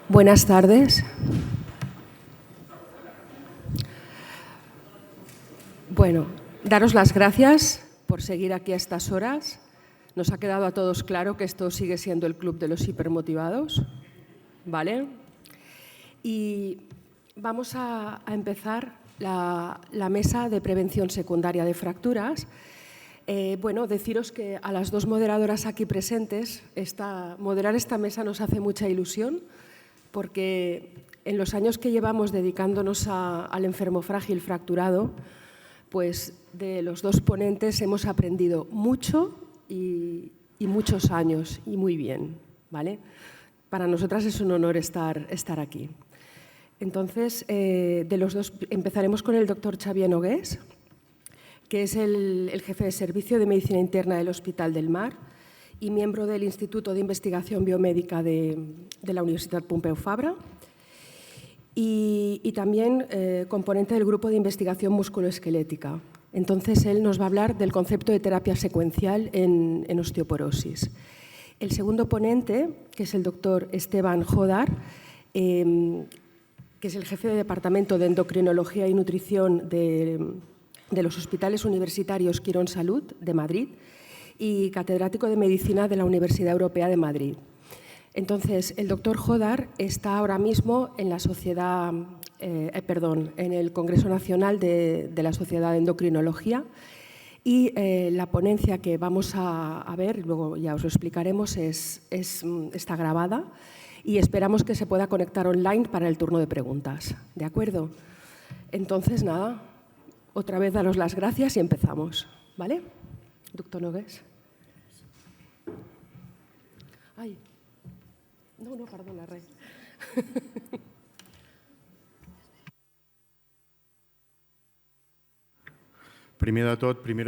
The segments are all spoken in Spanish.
Buenas tardes. Bueno, daros las gracias por seguir aquí a estas horas. Nos ha quedado a todos claro que esto sigue siendo el Club de los Hipermotivados, ¿vale? Y vamos a empezar la mesa de prevención secundaria de fracturas. Bueno, deciros que a las dos moderadoras aquí presentes, moderar esta mesa nos hace mucha ilusión, porque en los años que llevamos dedicándonos al enfermo frágil fracturado, pues de los dos ponentes hemos aprendido mucho y muchos años, y muy bien, ¿vale? Para nosotras es un honor estar aquí. Entonces, de los dos empezaremos con el doctor Xavier Nogués, que es el jefe de servicio de medicina interna del Hospital del Mar y miembro del Instituto de Investigación Biomédica de la Universidad Pompeu Fabra y también componente del grupo de investigación musculoesquelética. Entonces, él nos va a hablar del concepto de terapia secuencial en osteoporosis. El segundo ponente, que es el doctor Esteban Jodar, que es el jefe de Departamento de Endocrinología y Nutrición de los Hospitales Universitarios Quirón Salud de Madrid y catedrático de Medicina de la Universidad Europea de Madrid. Entonces, el doctor Jodar está ahora mismo en en el Congreso Nacional de la Sociedad de Endocrinología y la ponencia que vamos a ver, luego ya os lo explicaremos, está grabada y esperamos que se pueda conectar online para el turno de preguntas. ¿De acuerdo? Entonces, nada, otra vez daros las gracias y empezamos. ¿Vale? Doctor Nogués. Ay. No, perdona, res. Primer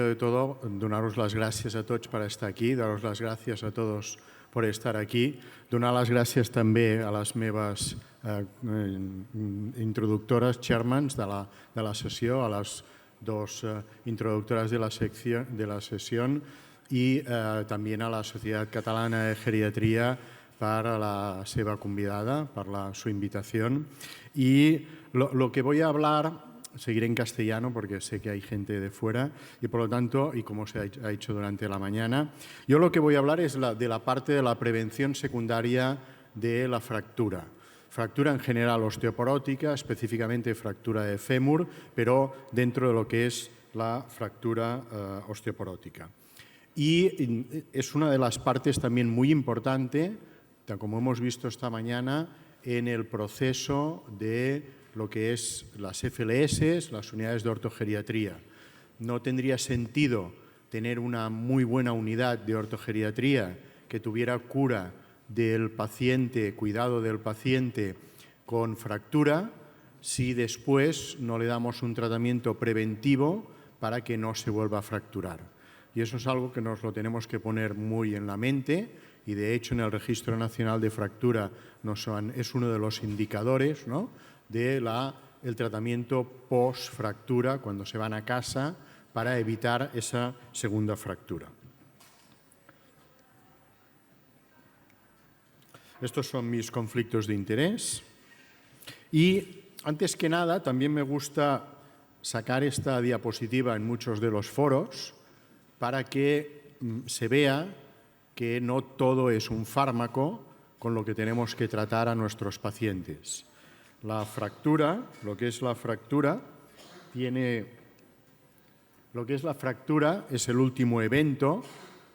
de todo, donar-vos les gràcies a tots per estar aquí, dar-vos les gràcies a tots per estar aquí, donar les gràcies també a les meves introductores, chairmans de la sessió, a les dos introductores de la sessió i també a la Societat Catalana de Geriatria per la seva convidada, per su invitación. Y lo que voy a hablar, seguiré en castellano porque sé que hay gente de fuera y por lo tanto, y como se ha hecho durante la mañana, yo lo que voy a hablar es de la parte de la prevención secundaria de la fractura. Fractura en general osteoporótica, específicamente fractura de fémur, pero dentro de lo que es la fractura osteoporótica. Y es una de las partes también muy importante, como hemos visto esta mañana, en el proceso de lo que es las FLS, las unidades de ortogeriatría. No tendría sentido tener una muy buena unidad de ortogeriatría que tuviera cura del paciente, cuidado del paciente con fractura, si después no le damos un tratamiento preventivo para que no se vuelva a fracturar. Y eso es algo que nos lo tenemos que poner muy en la mente y de hecho en el Registro Nacional de Fractura es uno de los indicadores, ¿no?, del tratamiento post-fractura cuando se van a casa para evitar esa segunda fractura. Estos son mis conflictos de interés. Y antes que nada, también me gusta sacar esta diapositiva en muchos de los foros para que se vea que no todo es un fármaco con lo que tenemos que tratar a nuestros pacientes. La fractura, lo que es la fractura es el último evento,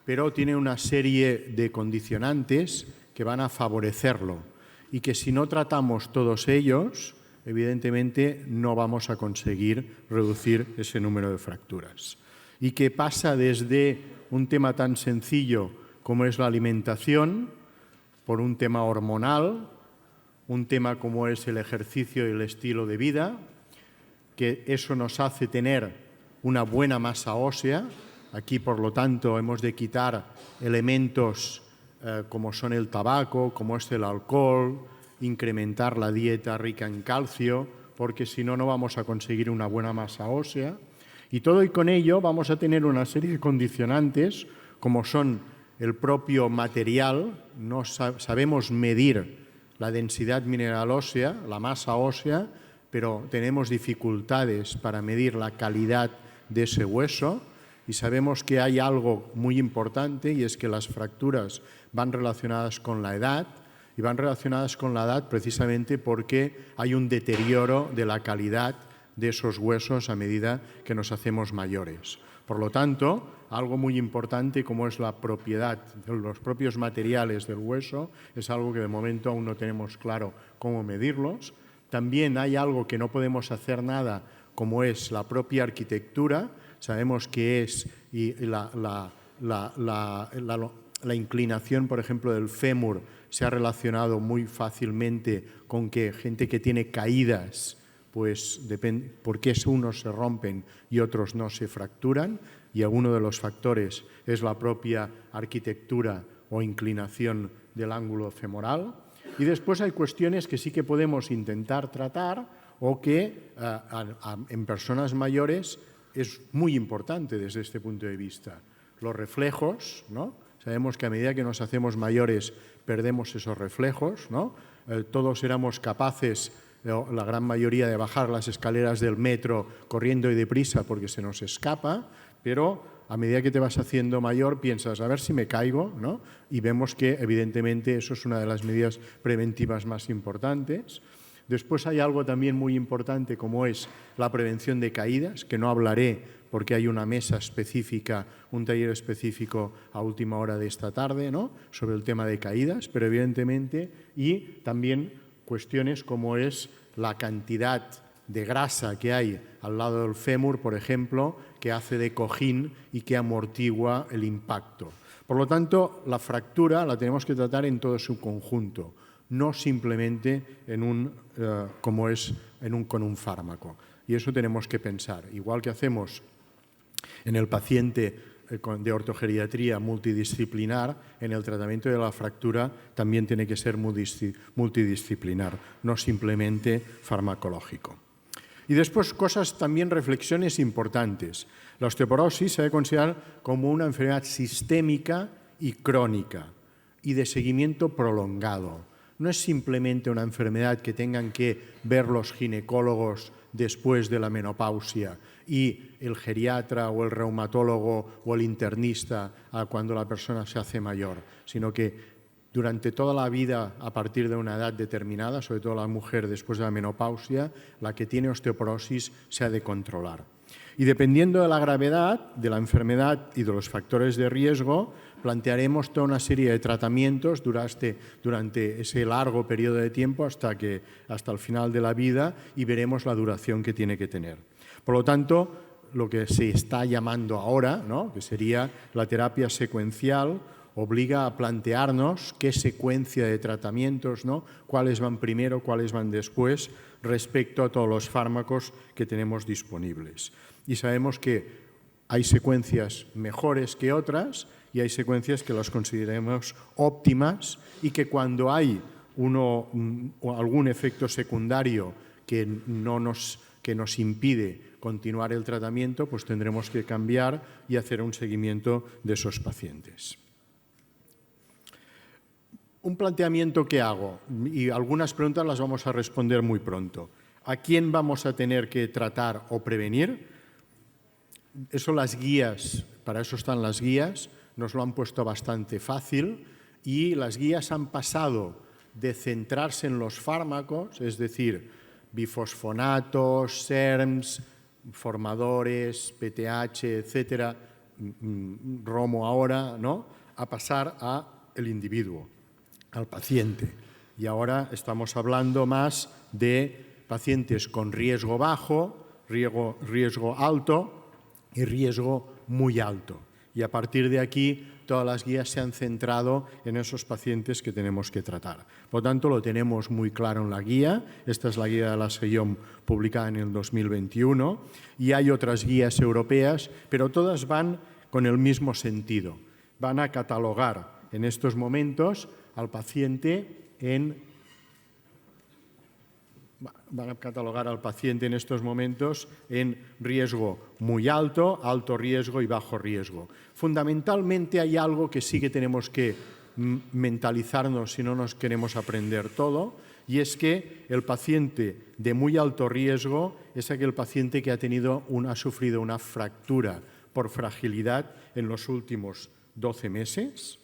pero tiene una serie de condicionantes que van a favorecerlo y que si no tratamos todos ellos, evidentemente no vamos a conseguir reducir ese número de fracturas. Y que pasa desde un tema tan sencillo como es la alimentación, por un tema hormonal, un tema como es el ejercicio y el estilo de vida, que eso nos hace tener una buena masa ósea. Aquí, por lo tanto, hemos de quitar elementos como son el tabaco, como es el alcohol, incrementar la dieta rica en calcio, porque si no, no vamos a conseguir una buena masa ósea. Y todo y con ello vamos a tener una serie de condicionantes, como son el propio material. No sabemos medir la densidad mineral ósea, la masa ósea, pero tenemos dificultades para medir la calidad de ese hueso. Y sabemos que hay algo muy importante, y es que las fracturas van relacionadas con la edad, y van relacionadas con la edad precisamente porque hay un deterioro de la calidad de esos huesos a medida que nos hacemos mayores. Por lo tanto, algo muy importante como es la propiedad de los propios materiales del hueso, es algo que de momento aún no tenemos claro cómo medirlos. También hay algo que no podemos hacer nada, como es la propia arquitectura. Sabemos que es la inclinación, por ejemplo, del fémur se ha relacionado muy fácilmente con que gente que tiene caídas, pues porque unos se rompen y otros no se fracturan, y alguno de los factores es la propia arquitectura o inclinación del ángulo femoral. Y después hay cuestiones que sí que podemos intentar tratar o que en personas mayores es muy importante desde este punto de vista. Los reflejos, ¿no? Sabemos que a medida que nos hacemos mayores perdemos esos reflejos, ¿no? Todos éramos capaces, la gran mayoría, de bajar las escaleras del metro corriendo y deprisa porque se nos escapa, pero a medida que te vas haciendo mayor piensas, a ver si me caigo, ¿no? Y vemos que evidentemente eso es una de las medidas preventivas más importantes. Después hay algo también muy importante como es la prevención de caídas, que no hablaré porque hay una mesa específica, un taller específico a última hora de esta tarde, ¿no? Sobre el tema de caídas, pero evidentemente, y también cuestiones como es la cantidad de grasa que hay al lado del fémur, por ejemplo, que hace de cojín y que amortigua el impacto. Por lo tanto, la fractura la tenemos que tratar en todo su conjunto, no simplemente con un fármaco. Y eso tenemos que pensar. Igual que hacemos en el paciente de ortogeriatría multidisciplinar, en el tratamiento de la fractura también tiene que ser multidisciplinar, no simplemente farmacológico. Y después también reflexiones importantes. La osteoporosis se debe considerar como una enfermedad sistémica y crónica y de seguimiento prolongado. No es simplemente una enfermedad que tengan que ver los ginecólogos después de la menopausia y el geriatra o el reumatólogo o el internista cuando la persona se hace mayor, sino que durante toda la vida, a partir de una edad determinada, sobre todo la mujer después de la menopausia, la que tiene osteoporosis se ha de controlar. Y dependiendo de la gravedad de la enfermedad y de los factores de riesgo, plantearemos toda una serie de tratamientos durante ese largo periodo de tiempo hasta el final de la vida, y veremos la duración que tiene que tener. Por lo tanto, lo que se está llamando ahora, ¿no?, que sería la terapia secuencial, obliga a plantearnos qué secuencia de tratamientos, ¿no?, cuáles van primero, cuáles van después, respecto a todos los fármacos que tenemos disponibles. Y sabemos que hay secuencias mejores que otras y hay secuencias que las consideremos óptimas, y que cuando hay algún efecto secundario que nos impide continuar el tratamiento, pues tendremos que cambiar y hacer un seguimiento de esos pacientes. Un planteamiento que hago, y algunas preguntas las vamos a responder muy pronto. ¿A quién vamos a tener que tratar o prevenir? Eso las guías, para eso están las guías, nos lo han puesto bastante fácil, y las guías han pasado de centrarse en los fármacos, es decir, bifosfonatos, SERMs, formadores, PTH, etcétera, Romo ahora, ¿no?, a pasar al individuo, al paciente. Y ahora estamos hablando más de pacientes con riesgo bajo, riesgo alto y riesgo muy alto. Y a partir de aquí, todas las guías se han centrado en esos pacientes que tenemos que tratar. Por lo tanto, lo tenemos muy claro en la guía. Esta es la guía de la SEIOM publicada en el 2021. Y hay otras guías europeas, pero todas van con el mismo sentido. Van a catalogar en estos momentos al paciente en riesgo muy alto, alto riesgo y bajo riesgo. Fundamentalmente hay algo que sí que tenemos que mentalizarnos si no nos queremos aprender todo, y es que el paciente de muy alto riesgo es aquel paciente que ha sufrido una fractura por fragilidad en los últimos 12 meses,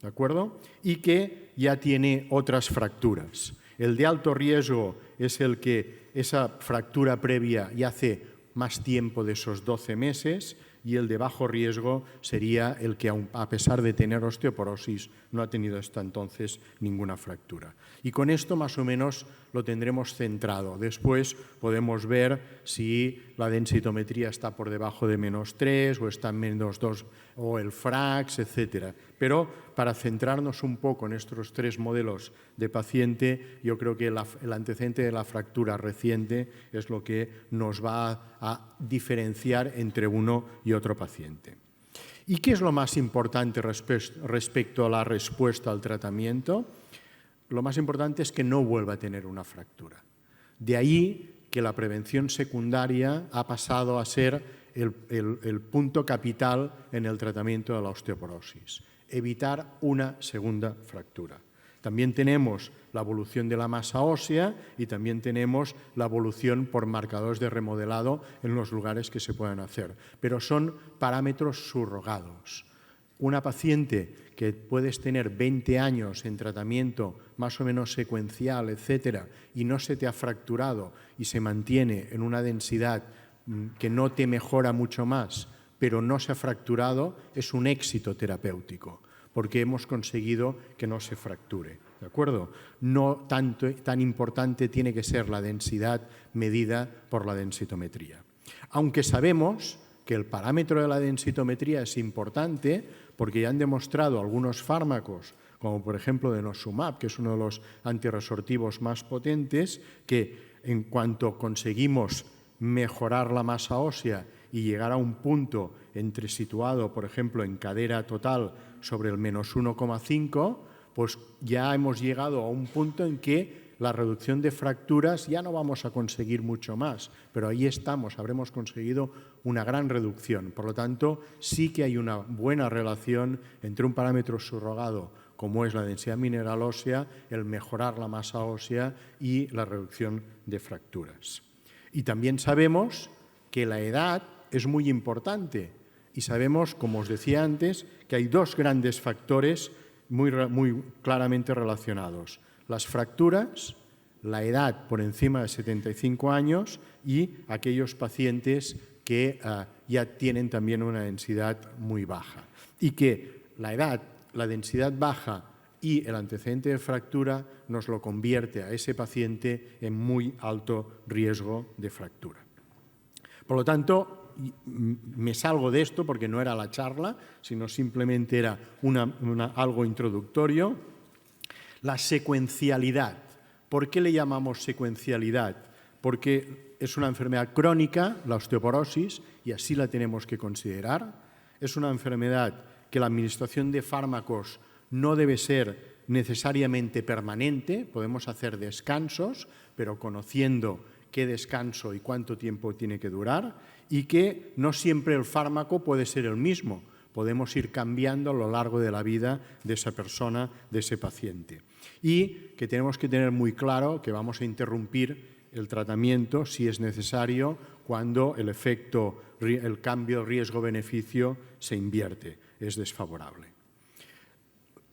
¿de acuerdo? Y que ya tiene otras fracturas. El de alto riesgo es el que esa fractura previa ya hace más tiempo de esos 12 meses, y el de bajo riesgo sería el que, a pesar de tener osteoporosis, no ha tenido hasta entonces ninguna fractura. Y con esto más o menos lo tendremos centrado. Después podemos ver si la densitometría está por debajo de -3 o está en -2 o el FRAX, etc. Pero para centrarnos un poco en estos tres modelos de paciente, yo creo que el antecedente de la fractura reciente es lo que nos va a diferenciar entre uno y otro paciente. ¿Y qué es lo más importante respecto a la respuesta al tratamiento? Lo más importante es que no vuelva a tener una fractura. De ahí que la prevención secundaria ha pasado a ser el punto capital en el tratamiento de la osteoporosis. Evitar una segunda fractura. También tenemos la evolución de la masa ósea y también tenemos la evolución por marcadores de remodelado en los lugares que se puedan hacer. Pero son parámetros subrogados. Una paciente que puedes tener 20 años en tratamiento más o menos secuencial, etcétera, y no se te ha fracturado y se mantiene en una densidad que no te mejora mucho más, pero no se ha fracturado, es un éxito terapéutico, porque hemos conseguido que no se fracture, ¿de acuerdo? No tan importante tiene que ser la densidad medida por la densitometría. Aunque sabemos que el parámetro de la densitometría es importante, porque ya han demostrado algunos fármacos, como por ejemplo denosumab, que es uno de los antirresortivos más potentes, que en cuanto conseguimos mejorar la masa ósea y llegar a un punto situado, por ejemplo, en cadera total sobre el -1,5, pues ya hemos llegado a un punto en que la reducción de fracturas ya no vamos a conseguir mucho más, pero ahí estamos, habremos conseguido una gran reducción. Por lo tanto, sí que hay una buena relación entre un parámetro subrogado como es la densidad mineral ósea, el mejorar la masa ósea y la reducción de fracturas. Y también sabemos que la edad es muy importante y sabemos, como os decía antes, que hay dos grandes factores muy claramente relacionados: las fracturas, la edad por encima de 75 años y aquellos pacientes que ya tienen también una densidad muy baja. Y que la edad, la densidad baja y el antecedente de fractura nos lo convierte a ese paciente en muy alto riesgo de fractura. Por lo tanto, me salgo de esto porque no era la charla, sino simplemente era algo introductorio. La secuencialidad. ¿Por qué le llamamos secuencialidad? Porque es una enfermedad crónica, la osteoporosis, y así la tenemos que considerar. Es una enfermedad que la administración de fármacos no debe ser necesariamente permanente, podemos hacer descansos, pero conociendo qué descanso y cuánto tiempo tiene que durar, y que no siempre el fármaco puede ser el mismo, podemos ir cambiando a lo largo de la vida de esa persona, de ese paciente. Y que tenemos que tener muy claro que vamos a interrumpir el tratamiento si es necesario cuando el cambio riesgo-beneficio se invierte, es desfavorable.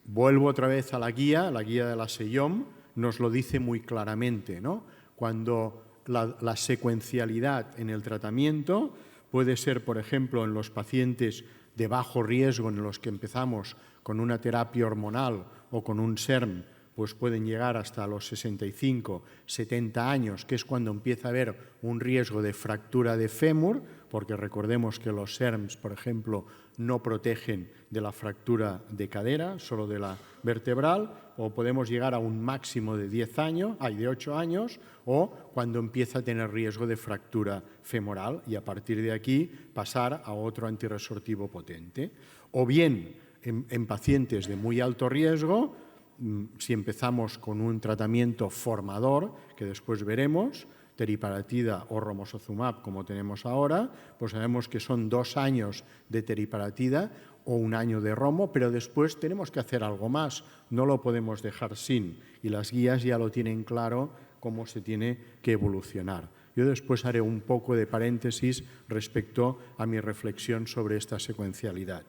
Vuelvo otra vez a la guía de la SEIOM nos lo dice muy claramente, ¿no? Cuando la secuencialidad en el tratamiento puede ser, por ejemplo, en los pacientes de bajo riesgo en los que empezamos con una terapia hormonal o con un SERM, pues pueden llegar hasta los 65, 70 años, que es cuando empieza a haber un riesgo de fractura de fémur, porque recordemos que los SERMs, por ejemplo, no protegen de la fractura de cadera, solo de la vertebral, o podemos llegar a un máximo de 8 años, o cuando empieza a tener riesgo de fractura femoral y a partir de aquí pasar a otro antirresortivo potente. O bien, en pacientes de muy alto riesgo, si empezamos con un tratamiento formador, que después veremos, teriparatida o romosozumab, como tenemos ahora, pues sabemos que son 2 años de teriparatida, o un año de romo, pero después tenemos que hacer algo más, no lo podemos dejar sin, y las guías ya lo tienen claro cómo se tiene que evolucionar. Yo después haré un poco de paréntesis respecto a mi reflexión sobre esta secuencialidad.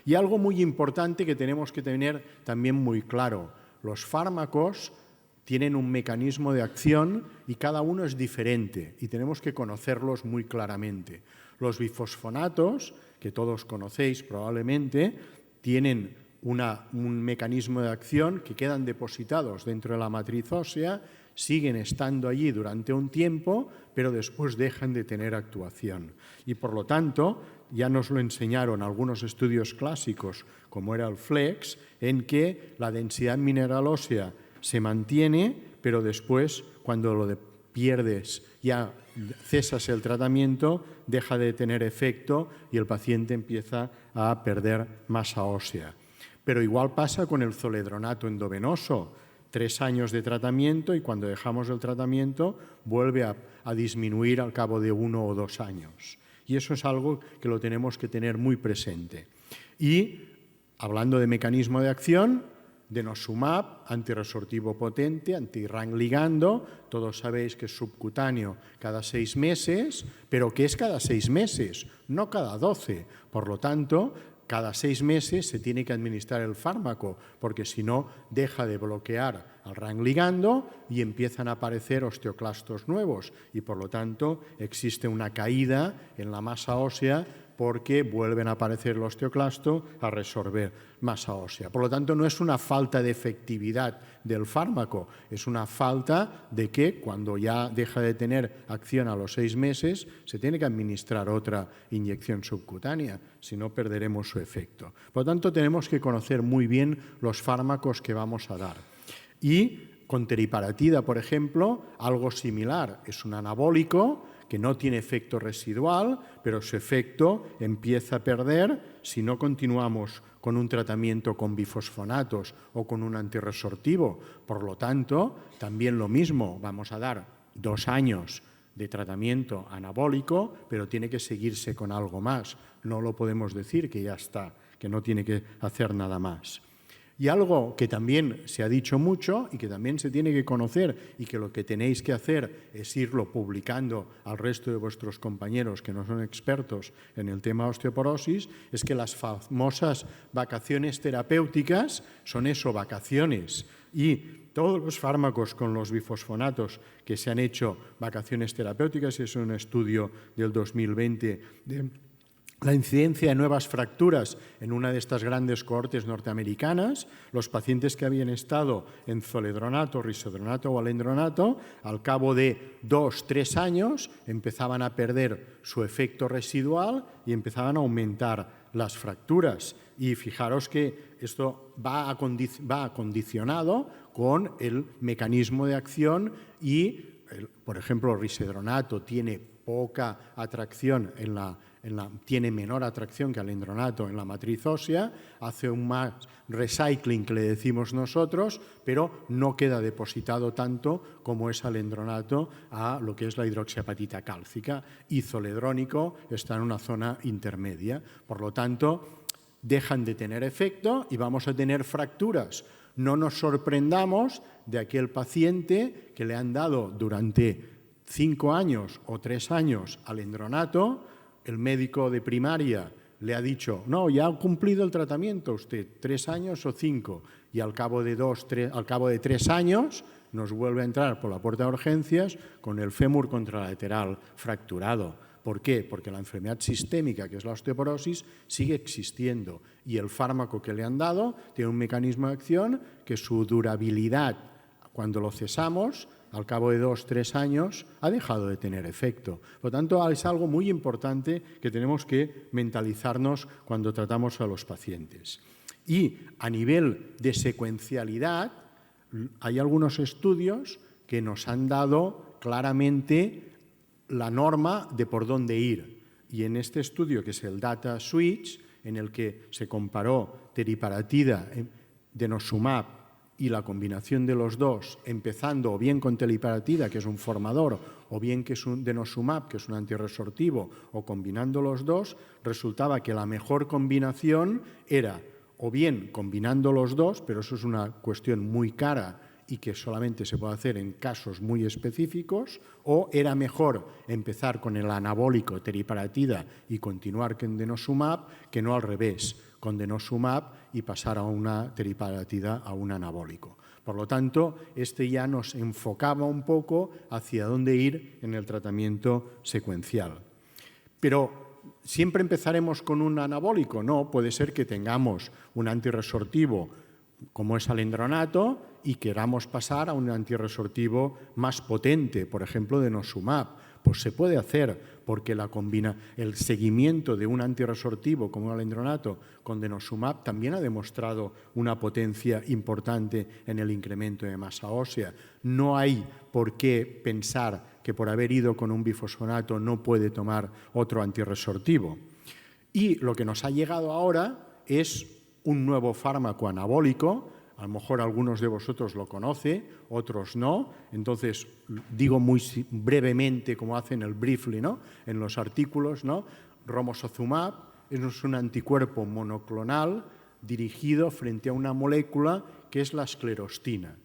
Y algo muy importante que tenemos que tener también muy claro, los fármacos tienen un mecanismo de acción y cada uno es diferente y tenemos que conocerlos muy claramente. Los bifosfonatos, que todos conocéis probablemente, tienen un mecanismo de acción que quedan depositados dentro de la matriz ósea, siguen estando allí durante un tiempo, pero después dejan de tener actuación. Y por lo tanto, ya nos lo enseñaron algunos estudios clásicos, como era el FLEX, en que la densidad mineral ósea se mantiene, pero después, cuando lo pierdes, ya cesas el tratamiento, deja de tener efecto y el paciente empieza a perder masa ósea. Pero igual pasa con el zoledronato endovenoso. 3 años de tratamiento y cuando dejamos el tratamiento vuelve a disminuir al cabo de 1 o 2 años. Y eso es algo que lo tenemos que tener muy presente. Y, hablando de mecanismo de acción, denosumab, antirresortivo potente, anti-RANG ligando, todos sabéis que es subcutáneo cada 6 meses, pero que es cada 6 meses, no cada 12. Por lo tanto, cada 6 meses se tiene que administrar el fármaco, porque si no, deja de bloquear al RANG ligando y empiezan a aparecer osteoclastos nuevos y, por lo tanto, existe una caída en la masa ósea porque vuelven a aparecer el osteoclasto a resorber masa ósea. Por lo tanto, no es una falta de efectividad del fármaco, es una falta de que cuando ya deja de tener acción a los 6 meses, se tiene que administrar otra inyección subcutánea, si no perderemos su efecto. Por lo tanto, tenemos que conocer muy bien los fármacos que vamos a dar. Y con teriparatida, por ejemplo, algo similar, es un anabólico que no tiene efecto residual, pero su efecto empieza a perder si no continuamos con un tratamiento con bifosfonatos o con un antirresortivo. Por lo tanto, también lo mismo, vamos a dar 2 años de tratamiento anabólico, pero tiene que seguirse con algo más. No lo podemos decir que ya está, que no tiene que hacer nada más. Y algo que también se ha dicho mucho y que también se tiene que conocer y que lo que tenéis que hacer es irlo publicando al resto de vuestros compañeros que no son expertos en el tema osteoporosis, es que las famosas vacaciones terapéuticas son eso, vacaciones. Y todos los fármacos con los bifosfonatos que se han hecho vacaciones terapéuticas, es un estudio del 2020 de la incidencia de nuevas fracturas en una de estas grandes cohortes norteamericanas, los pacientes que habían estado en zoledronato, risodronato o alendronato, al cabo de 2-3 años empezaban a perder su efecto residual y empezaban a aumentar las fracturas. Y fijaros que esto va acondicionado con el mecanismo de acción y, por ejemplo, el risodronato tiene poca atracción tiene menor atracción que alendronato en la matriz ósea, hace un más recycling que le decimos nosotros, pero no queda depositado tanto como es alendronato a lo que es la hidroxiapatita cálcica, y zoledrónico está en una zona intermedia. Por lo tanto, dejan de tener efecto y vamos a tener fracturas. No nos sorprendamos de aquel paciente que le han dado durante 5 años o 3 años alendronato, el médico de primaria le ha dicho, no, ya ha cumplido el tratamiento usted, 3 años o 5, y al cabo de 3 años nos vuelve a entrar por la puerta de urgencias con el fémur contralateral fracturado. ¿Por qué? Porque la enfermedad sistémica, que es la osteoporosis, sigue existiendo y el fármaco que le han dado tiene un mecanismo de acción que su durabilidad, cuando lo cesamos, al cabo de 2-3 años, ha dejado de tener efecto. Por lo tanto, es algo muy importante que tenemos que mentalizarnos cuando tratamos a los pacientes. Y a nivel de secuencialidad, hay algunos estudios que nos han dado claramente la norma de por dónde ir. Y en este estudio, que es el Data Switch, en el que se comparó teriparatida, denosumab y la combinación de los dos, empezando o bien con teriparatida, que es un formador, o bien que es un denosumab, que es un antirresortivo, o combinando los dos, resultaba que la mejor combinación era o bien combinando los dos, pero eso es una cuestión muy cara y que solamente se puede hacer en casos muy específicos, o era mejor empezar con el anabólico teriparatida y continuar con denosumab, que no al revés, con denosumab y pasar a una teriparatida a un anabólico. Por lo tanto, este ya nos enfocaba un poco hacia dónde ir en el tratamiento secuencial. Pero ¿siempre empezaremos con un anabólico? No, puede ser que tengamos un antirresortivo como es alendronato y queramos pasar a un antirresortivo más potente, por ejemplo, denosumab. Pues se puede hacer porque el seguimiento de un antirresortivo como el alendronato con denosumab también ha demostrado una potencia importante en el incremento de masa ósea. No hay por qué pensar que por haber ido con un bifosfonato no puede tomar otro antirresortivo. Y lo que nos ha llegado ahora es un nuevo fármaco anabólico, a lo mejor algunos de vosotros lo conocen, otros no, entonces digo muy brevemente como hacen el briefly, ¿no? En los artículos, ¿no? Romosozumab es un anticuerpo monoclonal dirigido frente a una molécula que es la esclerostina.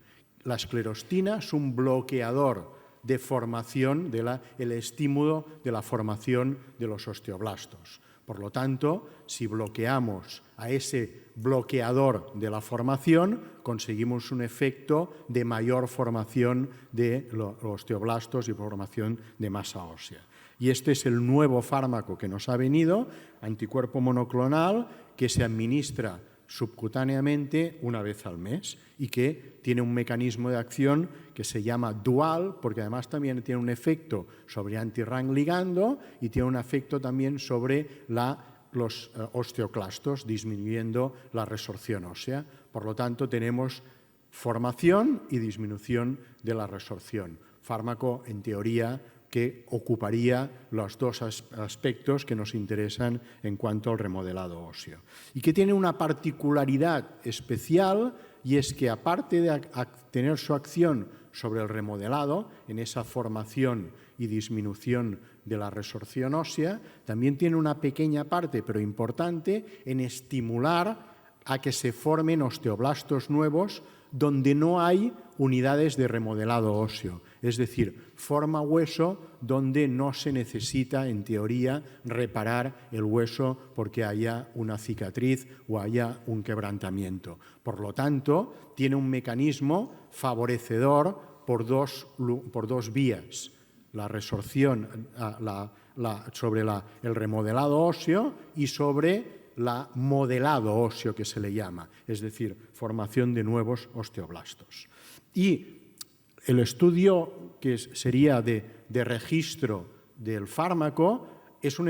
La esclerostina es un bloqueador de formación, el estímulo de la formación de los osteoblastos. Por lo tanto, si bloqueamos a ese bloqueador de la formación, conseguimos un efecto de mayor formación de los osteoblastos y formación de masa ósea. Y este es el nuevo fármaco que nos ha venido, anticuerpo monoclonal, que se administra subcutáneamente una vez al mes y que tiene un mecanismo de acción que se llama dual, porque además también tiene un efecto sobre anti-RANG ligando y tiene un efecto también sobre los osteoclastos, disminuyendo la resorción ósea. Por lo tanto, tenemos formación y disminución de la resorción. Fármaco, en teoría, que ocuparía los dos aspectos que nos interesan en cuanto al remodelado óseo. Y que tiene una particularidad especial, y es que aparte de tener su acción sobre el remodelado, en esa formación y disminución de la resorción ósea, también tiene una pequeña parte, pero importante, en estimular a que se formen osteoblastos nuevos donde no hay unidades de remodelado óseo. Es decir, forma hueso donde no se necesita, en teoría, reparar el hueso porque haya una cicatriz o haya un quebrantamiento. Por lo tanto, tiene un mecanismo favorecedor por dos vías. La resorción sobre el remodelado óseo y sobre la modelado óseo, que se le llama, es decir, formación de nuevos osteoblastos. Y el estudio que sería de registro del fármaco es un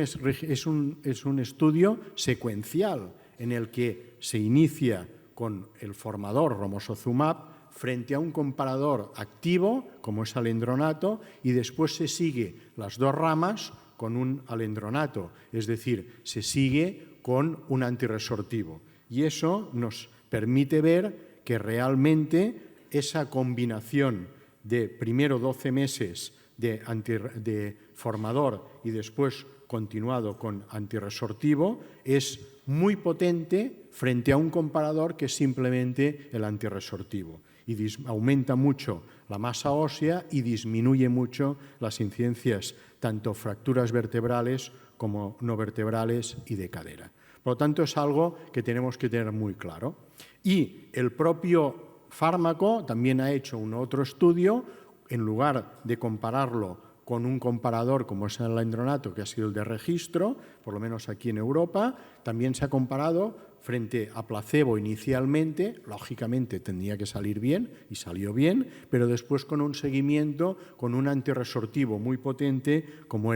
estudio secuencial en el que se inicia con el formador romosozumab frente a un comparador activo, como es alendronato, y después se sigue las dos ramas con un alendronato, es decir, se sigue con un antirresortivo. Y eso nos permite ver que realmente esa combinación de primero 12 meses de formador y después continuado con antirresortivo es muy potente frente a un comparador que es simplemente el antirresortivo. Y aumenta mucho la masa ósea y disminuye mucho las incidencias, tanto fracturas vertebrales como no vertebrales y de cadera. Por lo tanto, es algo que tenemos que tener muy claro. Y el propio fármaco también ha hecho un otro estudio, en lugar de compararlo con un comparador como es el alendronato, que ha sido el de registro, por lo menos aquí en Europa, también se ha comparado frente a placebo inicialmente, lógicamente tendría que salir bien y salió bien, pero después con un seguimiento con un antirresortivo muy potente como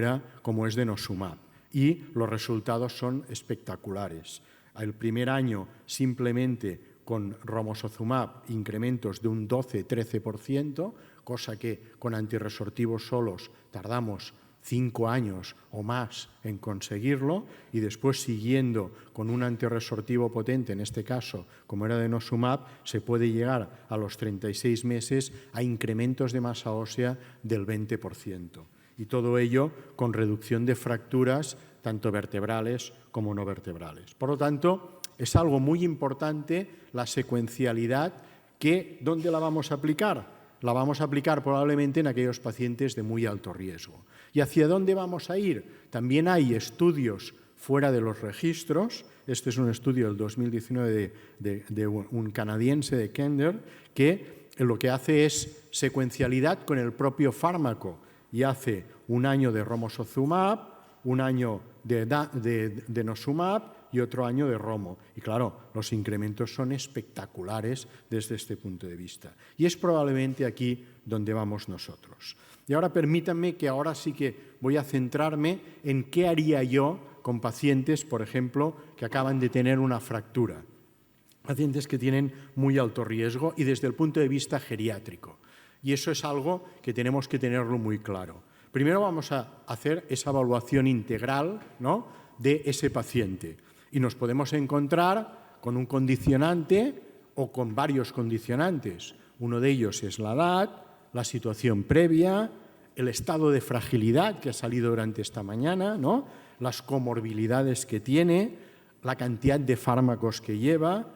es denosumab. Y los resultados son espectaculares. El primer año simplemente con romosozumab incrementos de un 12-13%, cosa que con antirresortivos solos tardamos 5 años o más en conseguirlo y después siguiendo con un antirresortivo potente, en este caso, como era denosumab, se puede llegar a los 36 meses a incrementos de masa ósea del 20%. Y todo ello con reducción de fracturas tanto vertebrales como no vertebrales. Por lo tanto, es algo muy importante la secuencialidad que, ¿dónde la vamos a aplicar? La vamos a aplicar probablemente en aquellos pacientes de muy alto riesgo. ¿Y hacia dónde vamos a ir? También hay estudios fuera de los registros. Este es un estudio del 2019 de un canadiense, de Kender, que lo que hace es secuencialidad con el propio fármaco y hace un año de romosozumab, un año de denosumab y otro año de romo. Y claro, los incrementos son espectaculares desde este punto de vista. Y es probablemente aquí donde vamos nosotros. Y ahora permítanme que ahora sí que voy a centrarme en qué haría yo con pacientes, por ejemplo, que acaban de tener una fractura. Pacientes que tienen muy alto riesgo y desde el punto de vista geriátrico. Y eso es algo que tenemos que tenerlo muy claro. Primero vamos a hacer esa evaluación integral, ¿no?, de ese paciente. Y nos podemos encontrar con un condicionante o con varios condicionantes. Uno de ellos es la edad, la situación previa, el estado de fragilidad que ha salido durante esta mañana, ¿no?, las comorbilidades que tiene, la cantidad de fármacos que lleva,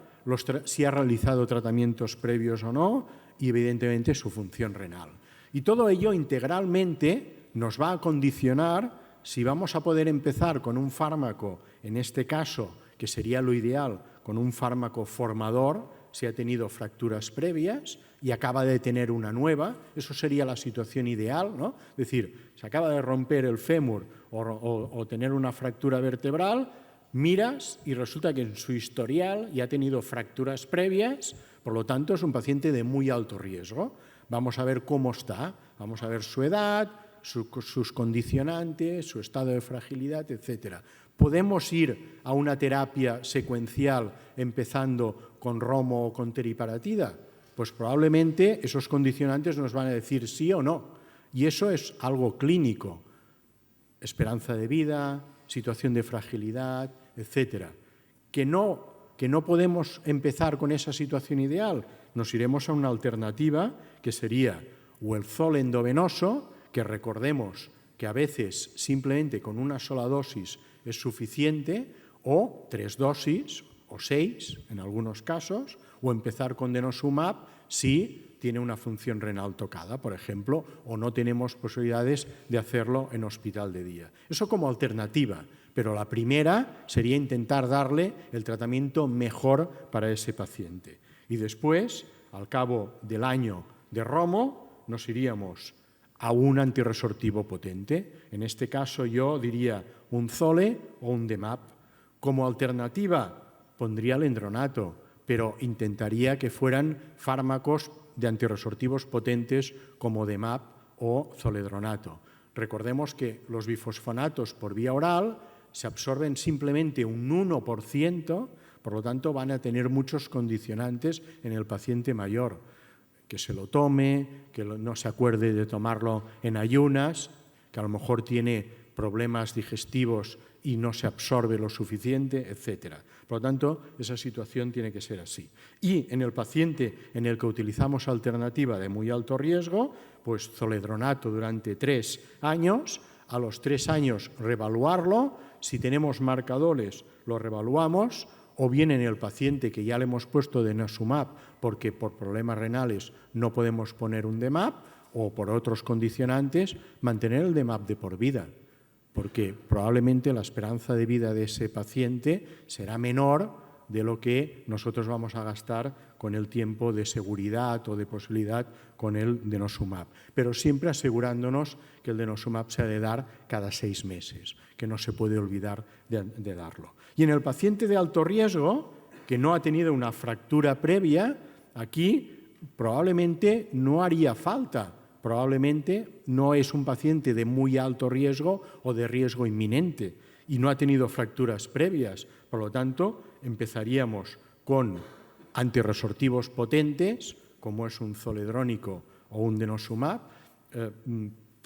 si ha realizado tratamientos previos o no y, evidentemente, su función renal. Y todo ello integralmente nos va a condicionar si vamos a poder empezar con un fármaco, en este caso, que sería lo ideal, con un fármaco formador, si ha tenido fracturas previas y acaba de tener una nueva, eso sería la situación ideal, ¿no? Es decir, se acaba de romper el fémur o tener una fractura vertebral, miras y resulta que en su historial ya ha tenido fracturas previas, por lo tanto es un paciente de muy alto riesgo. Vamos a ver cómo está, vamos a ver su edad, sus condicionantes, su estado de fragilidad, etc. ¿Podemos ir a una terapia secuencial empezando con romo o con teriparatida? Pues probablemente esos condicionantes nos van a decir sí o no. Y eso es algo clínico. Esperanza de vida, situación de fragilidad, etc. Que no podemos empezar con esa situación ideal. Nos iremos a una alternativa que sería o el ZOL endovenoso, que recordemos que a veces simplemente con una sola dosis es suficiente, o 3 dosis, o 6 en algunos casos, o empezar con denosumab si tiene una función renal tocada, por ejemplo, o no tenemos posibilidades de hacerlo en hospital de día. Eso como alternativa, pero la primera sería intentar darle el tratamiento mejor para ese paciente. Y después, al cabo del año de romo, nos iríamos a un antirresortivo potente. En este caso yo diría un ZOLE o un DEMAP. Como alternativa pondría el endronato, pero intentaría que fueran fármacos de antirresortivos potentes como DEMAP o zoledronato. Recordemos que los bifosfonatos por vía oral se absorben simplemente un 1%, por lo tanto van a tener muchos condicionantes en el paciente mayor. Que se lo tome, que no se acuerde de tomarlo en ayunas, que a lo mejor tiene problemas digestivos y no se absorbe lo suficiente, etc. Por lo tanto, esa situación tiene que ser así. Y en el paciente en el que utilizamos alternativa de muy alto riesgo, pues zoledronato durante 3 años, a los 3 años reevaluarlo, si tenemos marcadores lo reevaluamos, o bien en el paciente que ya le hemos puesto denosumab porque por problemas renales no podemos poner un DEMAP, o por otros condicionantes, mantener el DEMAP de por vida, porque probablemente la esperanza de vida de ese paciente será menor de lo que nosotros vamos a gastar con el tiempo de seguridad o de posibilidad con el denosumab. Pero siempre asegurándonos que el denosumab se ha de dar cada 6 meses, que no se puede olvidar de darlo. Y en el paciente de alto riesgo, que no ha tenido una fractura previa, aquí probablemente no haría falta. Probablemente no es un paciente de muy alto riesgo o de riesgo inminente y no ha tenido fracturas previas. Por lo tanto, empezaríamos con antirresortivos potentes, como es un zoledrónico o un denosumab,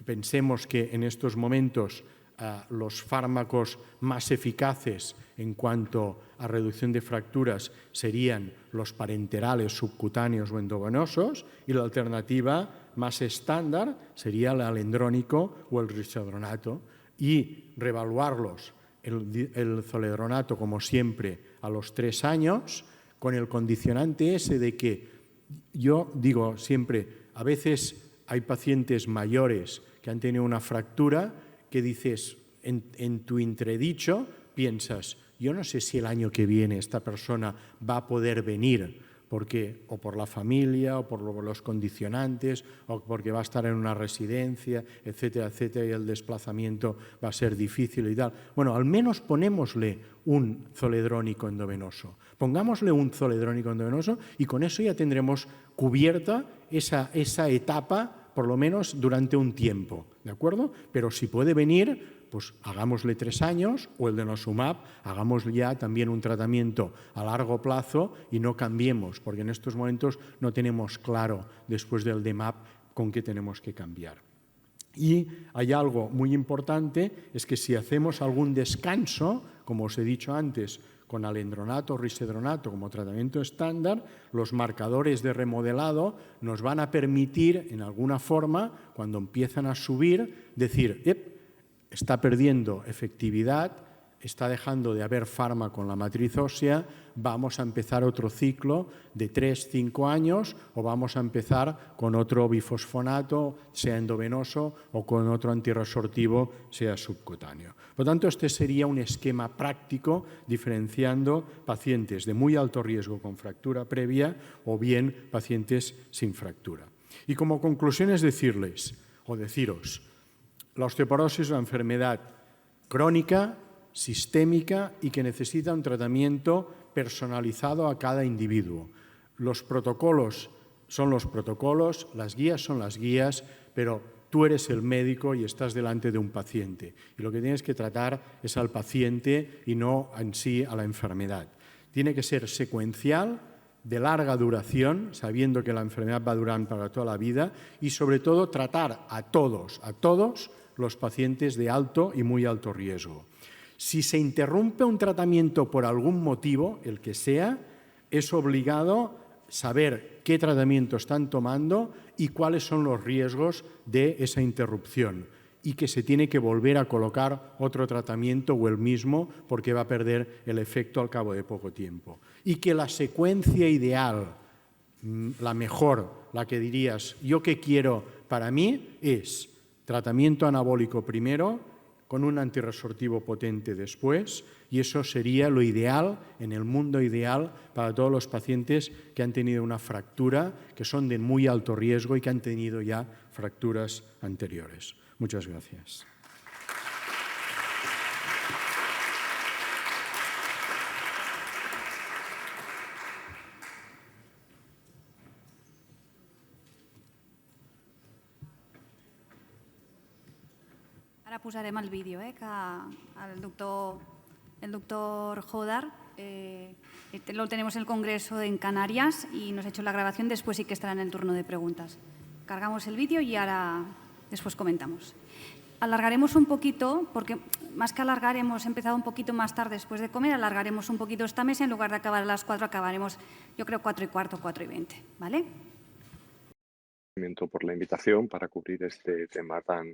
pensemos que en estos momentos los fármacos más eficaces en cuanto a reducción de fracturas serían los parenterales subcutáneos o endovenosos, y la alternativa más estándar sería el alendrónico o el risedronato, y reevaluarlos, el zoledronato como siempre a los 3 años, con el condicionante ese de que yo digo siempre, a veces hay pacientes mayores que han tenido una fractura que dices, en tu entredicho, piensas, yo no sé si el año que viene esta persona va a poder venir, porque o por la familia, o por los condicionantes, o porque va a estar en una residencia, etcétera, etcétera, y el desplazamiento va a ser difícil y tal. Bueno, al menos ponémosle un zoledrónico endovenoso. Pongámosle un zoledrónico endovenoso y con eso ya tendremos cubierta esa etapa, por lo menos durante un tiempo, ¿de acuerdo? Pero si puede venir, pues hagámosle 3 años, o el denosumab, hagamos ya también un tratamiento a largo plazo y no cambiemos, porque en estos momentos no tenemos claro, después del DMAP, con qué tenemos que cambiar. Y hay algo muy importante, es que si hacemos algún descanso, como os he dicho antes, con alendronato o risedronato como tratamiento estándar, los marcadores de remodelado nos van a permitir, en alguna forma, cuando empiezan a subir, decir, está perdiendo efectividad, está dejando de haber fármaco en la matriz ósea, vamos a empezar otro ciclo de 3-5 años, o vamos a empezar con otro bifosfonato, sea endovenoso, o con otro antirresortivo, sea subcutáneo. Por lo tanto, este sería un esquema práctico diferenciando pacientes de muy alto riesgo con fractura previa o bien pacientes sin fractura. Y como conclusión es deciros, la osteoporosis es una enfermedad crónica, sistémica y que necesita un tratamiento personalizado a cada individuo. Los protocolos son los protocolos, las guías son las guías, pero tú eres el médico y estás delante de un paciente. Y lo que tienes que tratar es al paciente y no en sí a la enfermedad. Tiene que ser secuencial, de larga duración, sabiendo que la enfermedad va a durar para toda la vida, y sobre todo tratar a todos los pacientes de alto y muy alto riesgo. Si se interrumpe un tratamiento por algún motivo, el que sea, es obligado saber qué tratamiento están tomando y cuáles son los riesgos de esa interrupción, y que se tiene que volver a colocar otro tratamiento o el mismo porque va a perder el efecto al cabo de poco tiempo. Y que la secuencia ideal, la mejor, la que dirías, yo qué quiero para mí, es tratamiento anabólico primero, con un antirresortivo potente después, y eso sería lo ideal, en el mundo ideal, para todos los pacientes que han tenido una fractura, que son de muy alto riesgo y que han tenido ya fracturas anteriores. Muchas gracias. Ara posarem el vídeo, que el doctor Jodar lo tenemos en el Congreso en Canarias y nos ha hecho la grabación, después sí que estará en el turno de preguntas. Cargamos el vídeo y ahora después comentamos. Alargaremos un poquito, porque más que alargar hemos empezado un poquito más tarde después de comer, alargaremos un poquito esta mesa, en lugar de acabar a las 4 acabaremos, yo creo, 4:15, 4:20, ¿vale? Por la invitación para cubrir este tema tan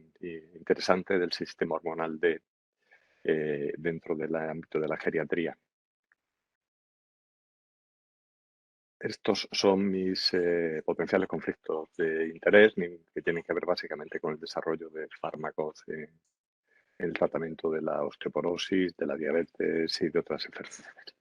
interesante del sistema hormonal dentro del ámbito de la geriatría. Estos son mis potenciales conflictos de interés que tienen que ver básicamente con el desarrollo de fármacos en el tratamiento de la osteoporosis, de la diabetes y de otras enfermedades.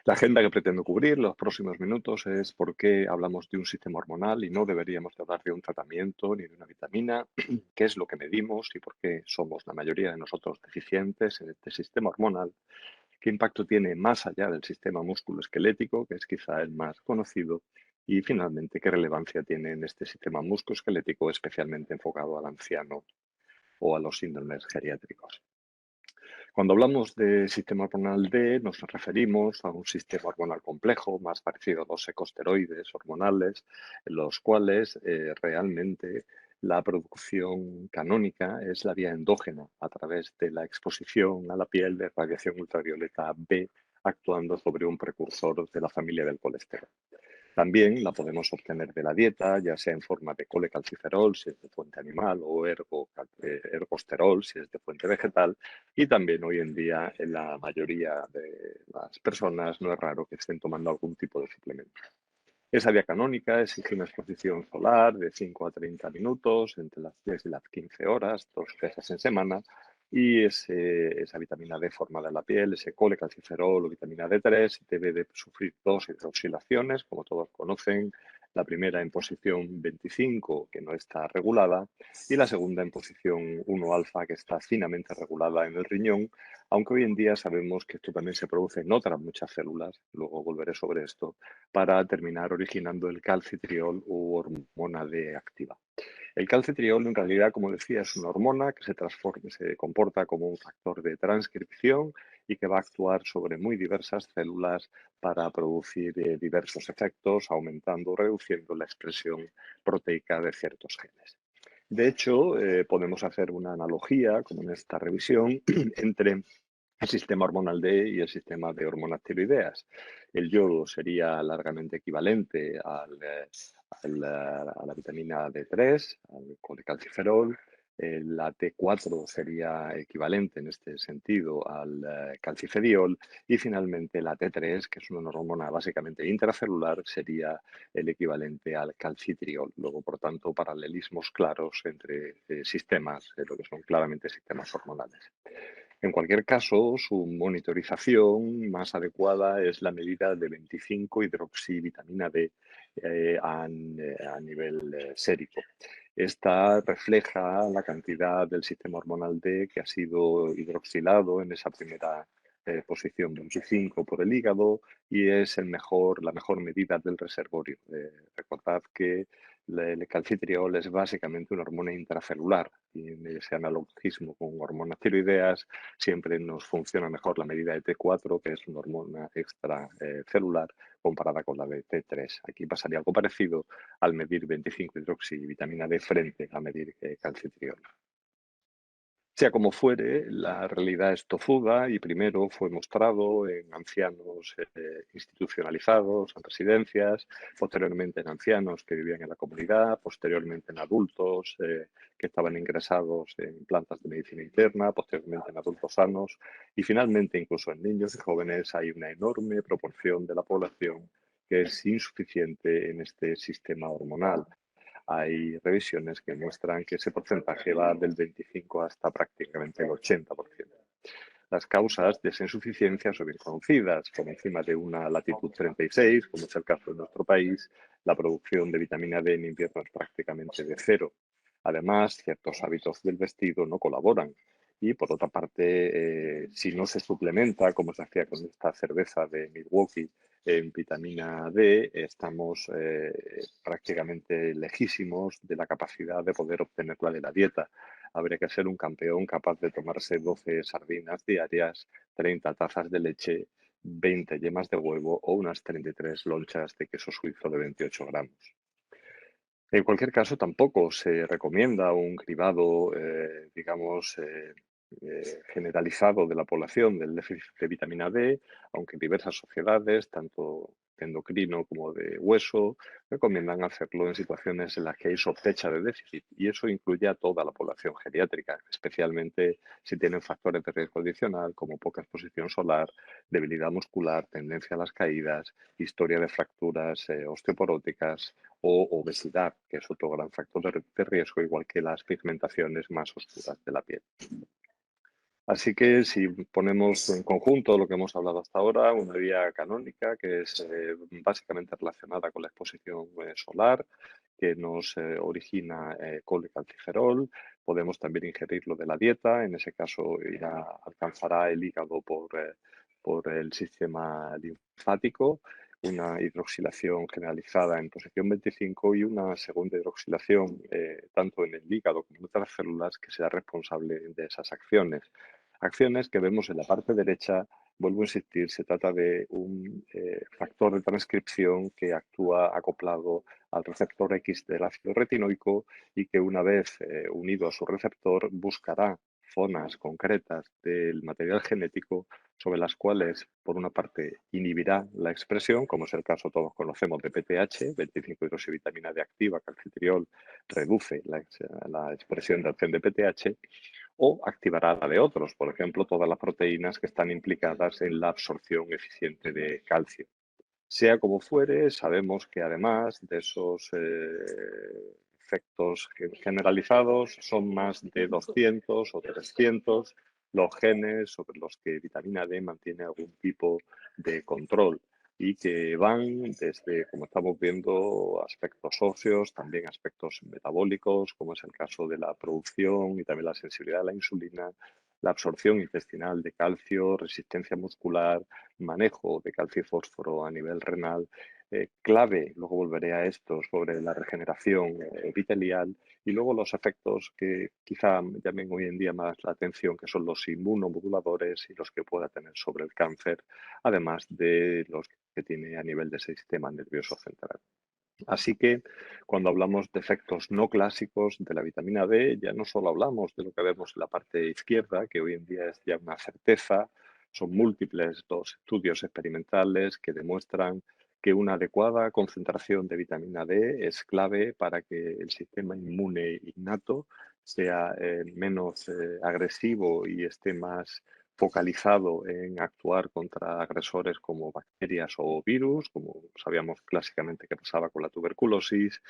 La agenda que pretendo cubrir los próximos minutos es por qué hablamos de un sistema hormonal y no deberíamos hablar de un tratamiento ni de una vitamina, qué es lo que medimos y por qué somos la mayoría de nosotros deficientes en este sistema hormonal, qué impacto tiene más allá del sistema musculoesquelético, que es quizá el más conocido, y finalmente qué relevancia tiene en este sistema musculoesquelético especialmente enfocado al anciano o a los síndromes geriátricos. Cuando hablamos de sistema hormonal D, nos referimos a un sistema hormonal complejo, más parecido a los ecosteroides hormonales, en los cuales realmente La producción canónica es la vía endógena a través de la exposición a la piel de radiación ultravioleta B actuando sobre un precursor de la familia del colesterol. También la podemos obtener de la dieta, ya sea en forma de colecalciferol, si es de fuente animal, o ergosterol, si es de fuente vegetal. Y también hoy en día, en la mayoría de las personas, no es raro que estén tomando algún tipo de suplemento. Esa vía canónica exige una exposición solar de 5 a 30 minutos, entre las 10 y las 15 horas, 2 veces en semana, y esa vitamina D formada en la piel, ese colecalciferol o vitamina D3, debe de sufrir dos hidroxilaciones, como todos conocen, la primera en posición 25, que no está regulada, y la segunda en posición 1-alfa, que está finamente regulada en el riñón, aunque hoy en día sabemos que esto también se produce en otras muchas células, luego volveré sobre esto, para terminar originando el calcitriol u hormona D activa. El calcitriol, en realidad, como decía, es una hormona que se comporta como un factor de transcripción y que va a actuar sobre muy diversas células para producir diversos efectos, aumentando o reduciendo la expresión proteica de ciertos genes. De hecho, podemos hacer una analogía, como en esta revisión, entre el sistema hormonal D y el sistema de hormonas tiroideas. El yodo sería largamente equivalente a la vitamina D3, al colecalciferol. La T4 sería equivalente en este sentido al calcifediol y finalmente la T3, que es una hormona básicamente intracelular, sería el equivalente al calcitriol. Luego, por tanto, paralelismos claros entre sistemas, lo que son claramente sistemas hormonales. En cualquier caso, su monitorización más adecuada es la medida de 25-hidroxivitamina D a nivel sérico. Esta refleja la cantidad del sistema hormonal D que ha sido hidroxilado en esa primera posición 25 por el hígado y es la mejor medida del reservorio. Recordad que el calcitriol es básicamente una hormona intracelular y en ese analogismo con hormonas tiroideas siempre nos funciona mejor la medida de T4, que es una hormona extracelular, comparada con la de T3. Aquí pasaría algo parecido al medir 25-hidroxivitamina D frente a medir calcitriol. Sea como fuere, la realidad es tozuda y primero fue mostrado en ancianos institucionalizados, en residencias, posteriormente en ancianos que vivían en la comunidad, posteriormente en adultos que estaban ingresados en plantas de medicina interna, posteriormente en adultos sanos y finalmente incluso en niños y jóvenes hay una enorme proporción de la población que es insuficiente en este sistema hormonal. Hay revisiones que muestran que ese porcentaje va del 25 hasta prácticamente el 80%. Las causas de esa insuficiencia son bien conocidas. Por encima de una latitud 36, como es el caso de nuestro país, la producción de vitamina D en invierno es prácticamente de cero. Además, ciertos hábitos del vestido no colaboran. Y por otra parte, si no se suplementa, como se hacía con esta cerveza de Milwaukee, en vitamina D, estamos prácticamente lejísimos de la capacidad de poder obtenerla de la dieta. Habría que ser un campeón capaz de tomarse 12 sardinas diarias, 30 tazas de leche, 20 yemas de huevo o unas 33 lonchas de queso suizo de 28 gramos. En cualquier caso, tampoco se recomienda un cribado, generalizado de la población del déficit de vitamina D, aunque diversas sociedades, tanto de endocrino como de hueso, recomiendan hacerlo en situaciones en las que hay sospecha de déficit, y eso incluye a toda la población geriátrica, especialmente si tienen factores de riesgo adicional como poca exposición solar, debilidad muscular, tendencia a las caídas, historia de fracturas osteoporóticas o obesidad, que es otro gran factor de riesgo, igual que las pigmentaciones más oscuras de la piel. Así que si ponemos en conjunto lo que hemos hablado hasta ahora, una vía canónica que es básicamente relacionada con la exposición solar, que nos origina colecalciferol, podemos también ingerirlo de la dieta, en ese caso alcanzará el hígado por el sistema linfático, una hidroxilación generalizada en posición 25 y una segunda hidroxilación tanto en el hígado como en otras células que sea responsable de esas acciones. Acciones que vemos en la parte derecha. Vuelvo a insistir, se trata de un factor de transcripción que actúa acoplado al receptor X del ácido retinoico y que una vez unido a su receptor buscará zonas concretas del material genético sobre las cuales, por una parte, inhibirá la expresión, como es el caso, todos conocemos, de PTH, 25-hidroxivitamina D activa, calcitriol, reduce la expresión de acción de PTH, o activará la de otros, por ejemplo, todas las proteínas que están implicadas en la absorción eficiente de calcio. Sea como fuere, sabemos que además de esos efectos generalizados, son más de 200 o 300 los genes sobre los que vitamina D mantiene algún tipo de control y que van desde, como estamos viendo, aspectos óseos, también aspectos metabólicos, como es el caso de la producción y también la sensibilidad a la insulina, la absorción intestinal de calcio, resistencia muscular, manejo de calcio y fósforo a nivel renal, clave, luego volveré a esto, sobre la regeneración epitelial y luego los efectos que quizá llamen hoy en día más la atención, que son los inmunomoduladores y los que pueda tener sobre el cáncer, además de los que tiene a nivel del sistema nervioso central. Así que cuando hablamos de efectos no clásicos de la vitamina D, ya no solo hablamos de lo que vemos en la parte izquierda, que hoy en día es ya una certeza, son múltiples los estudios experimentales que demuestran que una adecuada concentración de vitamina D es clave para que el sistema inmune innato sea menos agresivo y esté más focalizado en actuar contra agresores como bacterias o virus, como sabíamos clásicamente que pasaba con la tuberculosis,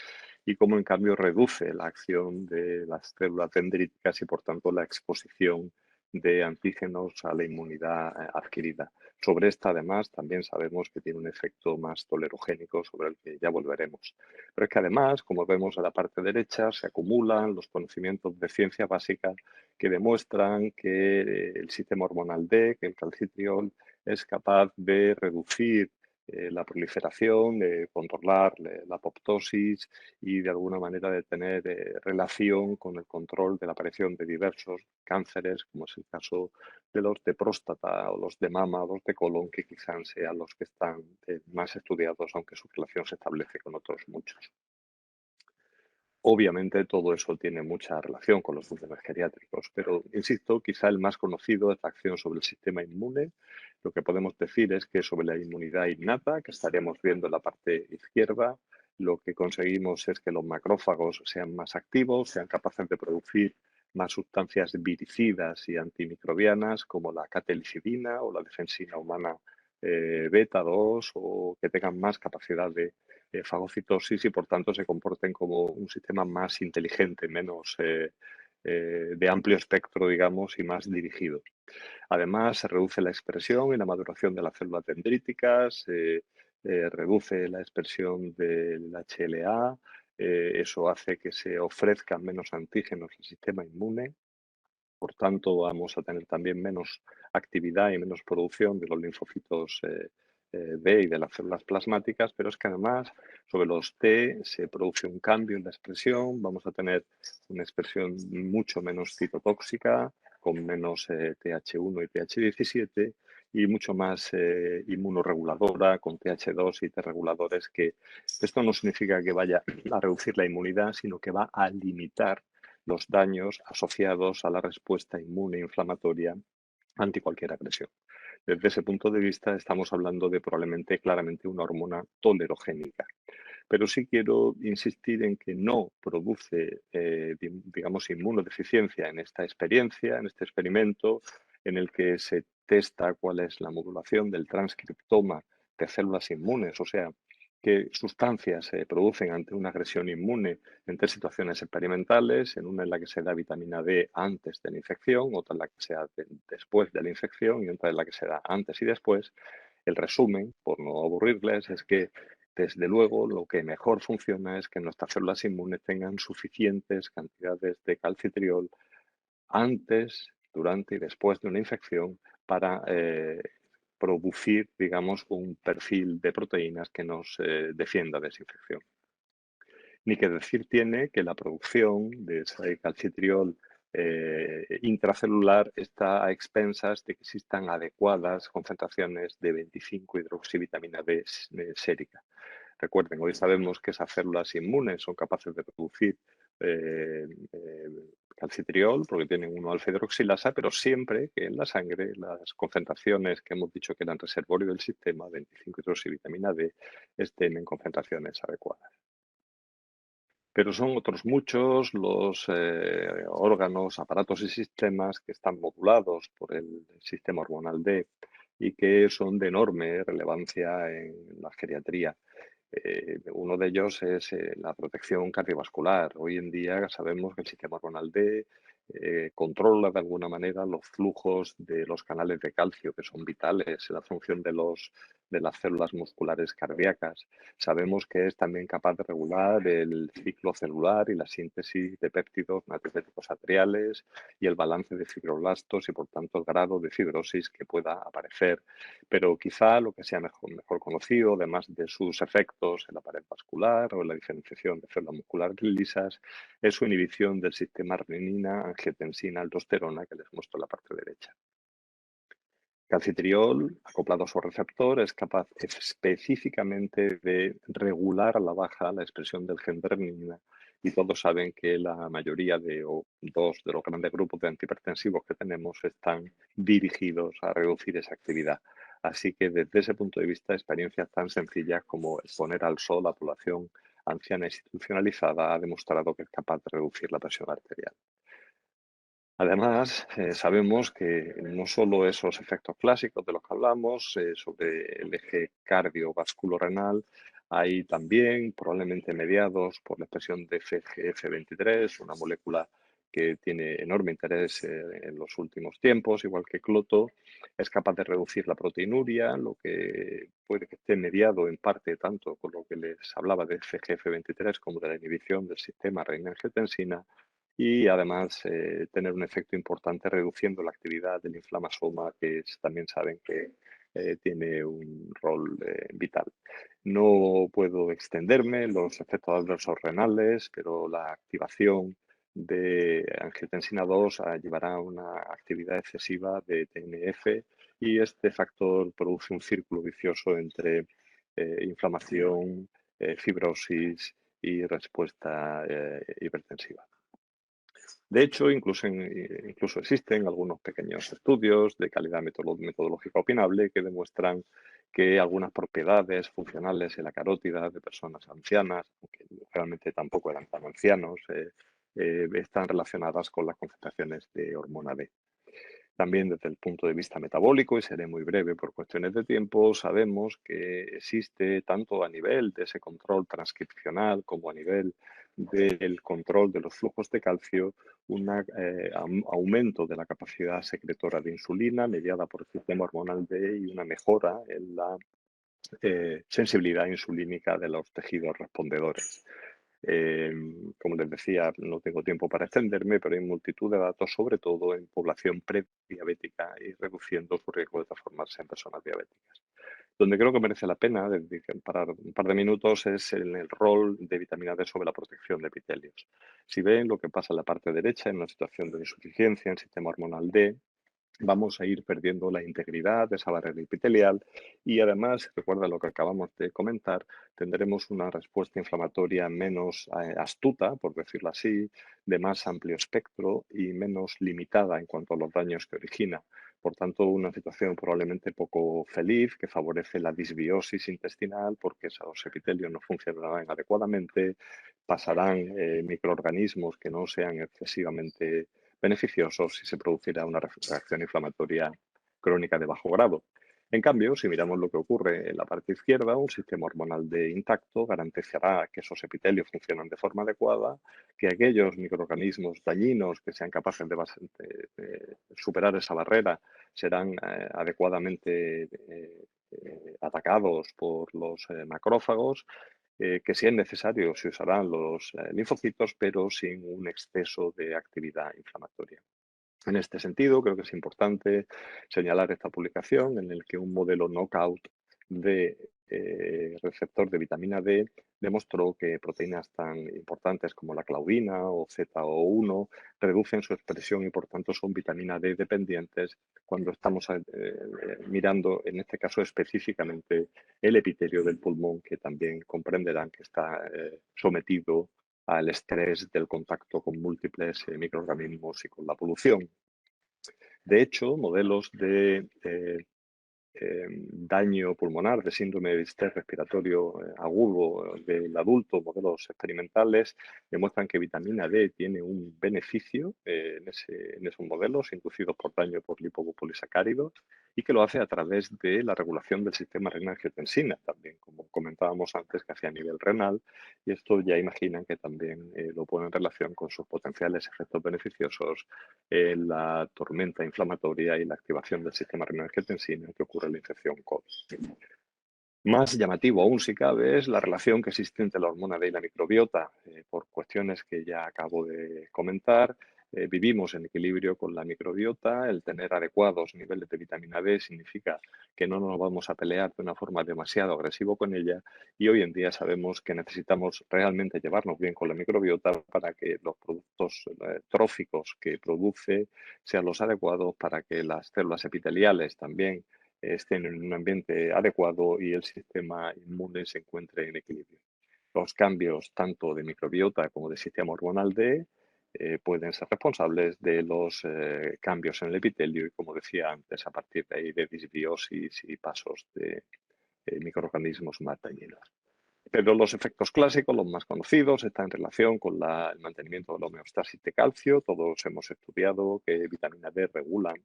y cómo en cambio reduce la acción de las células dendríticas y por tanto la exposición de antígenos a la inmunidad adquirida. Sobre esta, además, también sabemos que tiene un efecto más tolerogénico sobre el que ya volveremos. Pero es que además, como vemos en la parte derecha, se acumulan los conocimientos de ciencia básica que demuestran que el sistema hormonal D, que el calcitriol, es capaz de reducir la proliferación, de controlar la apoptosis y de alguna manera de tener relación con el control de la aparición de diversos cánceres, como es el caso de los de próstata o los de mama o los de colon, que quizás sean los que están más estudiados, aunque su relación se establece con otros muchos. Obviamente todo eso tiene mucha relación con los funciones geriátricos, pero insisto, quizá el más conocido es la acción sobre el sistema inmune. Lo que podemos decir es que sobre la inmunidad innata, que estaríamos viendo en la parte izquierda, lo que conseguimos es que los macrófagos sean más activos, sean capaces de producir más sustancias viricidas y antimicrobianas como la catelicidina o la defensina humana beta 2 o que tengan más capacidad de fagocitosis y por tanto se comporten como un sistema más inteligente, menos de amplio espectro, digamos, y más dirigido. Además, se reduce la expresión y la maduración de las células dendríticas, reduce la expresión del HLA, eso hace que se ofrezcan menos antígenos al sistema inmune. Por tanto, vamos a tener también menos actividad y menos producción de los linfocitos B y de las células plasmáticas, pero es que además sobre los T se produce un cambio en la expresión, vamos a tener una expresión mucho menos citotóxica, con menos TH1 y TH17 y mucho más inmunoreguladora, con TH2 y T reguladores, que esto no significa que vaya a reducir la inmunidad, sino que va a limitar los daños asociados a la respuesta inmune inflamatoria ante cualquier agresión. Desde ese punto de vista estamos hablando de probablemente claramente una hormona tolerogénica. Pero sí quiero insistir en que no produce, digamos, inmunodeficiencia en esta experiencia, en este experimento, en el que se testa cuál es la modulación del transcriptoma de células inmunes, o sea, qué sustancias se producen ante una agresión inmune en tres situaciones experimentales, en una en la que se da vitamina D antes de la infección, otra en la que se da después de la infección y otra en la que se da antes y después. El resumen, por no aburrirles, es que desde luego lo que mejor funciona es que nuestras células inmunes tengan suficientes cantidades de calcitriol antes, durante y después de una infección para producir, digamos, un perfil de proteínas que nos defienda de esa infección. Ni que decir tiene que la producción de ese calcitriol intracelular está a expensas de que existan adecuadas concentraciones de 25-hidroxivitamina D sérica. Recuerden, hoy sabemos que esas células inmunes son capaces de producir calcitriol porque tienen 1-alfa-hidroxilasa, pero siempre que en la sangre las concentraciones que hemos dicho que eran reservorio del sistema, 25-hidroxivitamina D, estén en concentraciones adecuadas. Pero son otros muchos los órganos, aparatos y sistemas que están modulados por el sistema hormonal D y que son de enorme relevancia en la geriatría. Uno de ellos es la protección cardiovascular. Hoy en día sabemos que el sistema hormonal D controla de alguna manera los flujos de los canales de calcio, que son vitales en la función de las células musculares cardíacas. Sabemos que es también capaz de regular el ciclo celular y la síntesis de péptidos natriuréticos arteriales y el balance de fibroblastos y, por tanto, el grado de fibrosis que pueda aparecer. Pero quizá lo que sea mejor conocido, además de sus efectos en la pared vascular o en la diferenciación de células musculares lisas, es su inhibición del sistema renina, angiotensina, aldosterona, que les muestro en la parte derecha. Calcitriol, acoplado a su receptor, es capaz específicamente de regular a la baja la expresión del gen de renina, y todos saben que la mayoría dos de los grandes grupos de antihipertensivos que tenemos están dirigidos a reducir esa actividad. Así que desde ese punto de vista, experiencias tan sencillas como exponer al sol a población anciana institucionalizada ha demostrado que es capaz de reducir la presión arterial. Además, sabemos que no solo esos efectos clásicos de los que hablamos sobre el eje cardiovasculorenal, hay también, probablemente mediados por la expresión de FGF23, una molécula que tiene enorme interés en los últimos tiempos, igual que Cloto, es capaz de reducir la proteinuria, lo que puede que esté mediado en parte tanto con lo que les hablaba de FGF23 como de la inhibición del sistema renina-angiotensina, y además tener un efecto importante reduciendo la actividad del inflamasoma, que también saben que tiene un rol vital. No puedo extenderme en los efectos adversos renales, pero la activación de angiotensina 2 llevará a una actividad excesiva de TNF, y este factor produce un círculo vicioso entre inflamación, fibrosis y respuesta hipertensiva. De hecho, incluso existen algunos pequeños estudios de calidad metodológica opinable que demuestran que algunas propiedades funcionales en la carótida de personas ancianas, aunque realmente tampoco eran tan ancianos, están relacionadas con las concentraciones de hormona D. También desde el punto de vista metabólico, y seré muy breve por cuestiones de tiempo, sabemos que existe tanto a nivel de ese control transcripcional como a nivel del control de los flujos de calcio un aumento de la capacidad secretora de insulina mediada por el sistema hormonal D y una mejora en la sensibilidad insulínica de los tejidos respondedores. Como les decía, no tengo tiempo para extenderme, pero hay multitud de datos, sobre todo en población prediabética y reduciendo su riesgo de transformarse en personas diabéticas. Donde creo que merece la pena parar un par de minutos es en el rol de vitamina D sobre la protección de epitelios. Si ven lo que pasa en la parte derecha, en una situación de insuficiencia en el sistema hormonal D, vamos a ir perdiendo la integridad de esa barrera epitelial, y además, recuerda lo que acabamos de comentar, tendremos una respuesta inflamatoria menos astuta, por decirlo así, de más amplio espectro y menos limitada en cuanto a los daños que origina. Por tanto, una situación probablemente poco feliz que favorece la disbiosis intestinal porque esos epitelios no funcionarán adecuadamente, pasarán microorganismos que no sean excesivamente beneficiosos si se produciera una reacción inflamatoria crónica de bajo grado. En cambio, si miramos lo que ocurre en la parte izquierda, un sistema hormonal D intacto garantizará que esos epitelios funcionan de forma adecuada, que aquellos microorganismos dañinos que sean capaces de superar esa barrera serán adecuadamente atacados por los macrófagos, que si es necesario se usarán los linfocitos, pero sin un exceso de actividad inflamatoria. En este sentido, creo que es importante señalar esta publicación en la que un modelo knockout de receptor de vitamina D demostró que proteínas tan importantes como la claudina o ZO1 reducen su expresión y por tanto son vitamina D dependientes cuando estamos mirando, en este caso específicamente, el epitelio del pulmón, que también comprenderán que está sometido al estrés del contacto con múltiples microorganismos y con la polución. De hecho, modelos de daño pulmonar, de síndrome de distrés respiratorio agudo del adulto, modelos experimentales, demuestran que vitamina D tiene un beneficio en esos modelos inducidos por daño por lipopolisacáridos y que lo hace a través de la regulación del sistema renina-angiotensina, también como comentábamos antes, que hace a nivel renal, y esto ya imaginan que también lo pone en relación con sus potenciales efectos beneficiosos en la tormenta inflamatoria y la activación del sistema renina-angiotensina que ocurre en la infección COVID. Más llamativo aún, si cabe, es la relación que existe entre la hormona D y la microbiota. Por cuestiones que ya acabo de comentar, vivimos en equilibrio con la microbiota. El tener adecuados niveles de vitamina D significa que no nos vamos a pelear de una forma demasiado agresiva con ella y hoy en día sabemos que necesitamos realmente llevarnos bien con la microbiota para que los productos tróficos que produce sean los adecuados, para que las células epiteliales también estén en un ambiente adecuado y el sistema inmune se encuentre en equilibrio. Los cambios tanto de microbiota como de sistema hormonal D pueden ser responsables de los cambios en el epitelio y, como decía antes, a partir de ahí de disbiosis y pasos de microorganismos más dañinos. Pero los efectos clásicos, los más conocidos, están en relación con el mantenimiento de la homeostasis de calcio. Todos hemos estudiado que vitamina D regulan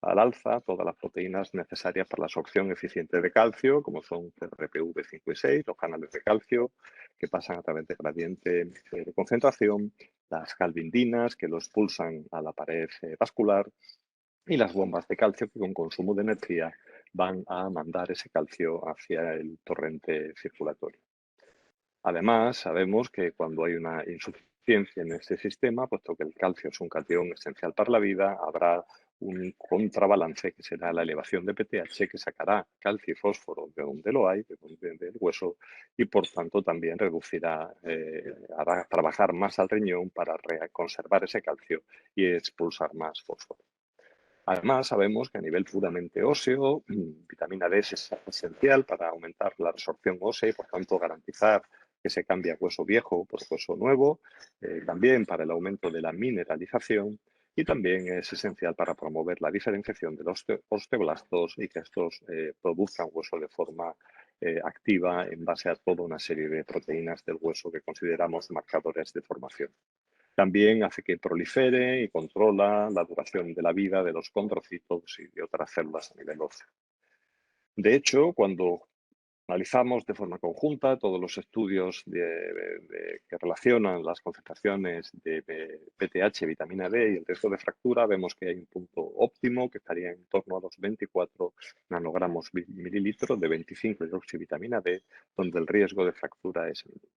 al alza todas las proteínas necesarias para la absorción eficiente de calcio, como son CRPV5 y 6, los canales de calcio que pasan a través de gradiente de concentración, las calvindinas que lo expulsan a la pared vascular y las bombas de calcio que con consumo de energía van a mandar ese calcio hacia el torrente circulatorio. Además, sabemos que cuando hay una insuficiencia en este sistema, puesto que el calcio es un catión esencial para la vida, habrá un contrabalance que será la elevación de PTH que sacará calcio y fósforo de donde lo hay, del hueso, y por tanto también reducirá, hará trabajar más al riñón para conservar ese calcio y expulsar más fósforo. Además, sabemos que a nivel puramente óseo, vitamina D es esencial para aumentar la resorción ósea y, por tanto, garantizar que se cambia hueso viejo por hueso nuevo, también para el aumento de la mineralización y también es esencial para promover la diferenciación de los osteoblastos y que estos produzcan hueso de forma activa en base a toda una serie de proteínas del hueso que consideramos marcadores de formación. También hace que prolifere y controla la duración de la vida de los condrocitos y de otras células a nivel óseo. De hecho, cuando analizamos de forma conjunta todos los estudios que relacionan las concentraciones de PTH, vitamina D y el riesgo de fractura, vemos que hay un punto óptimo que estaría en torno a los 24 nanogramos mililitros de 25 hidroxivitamina D, donde el riesgo de fractura es mínimo.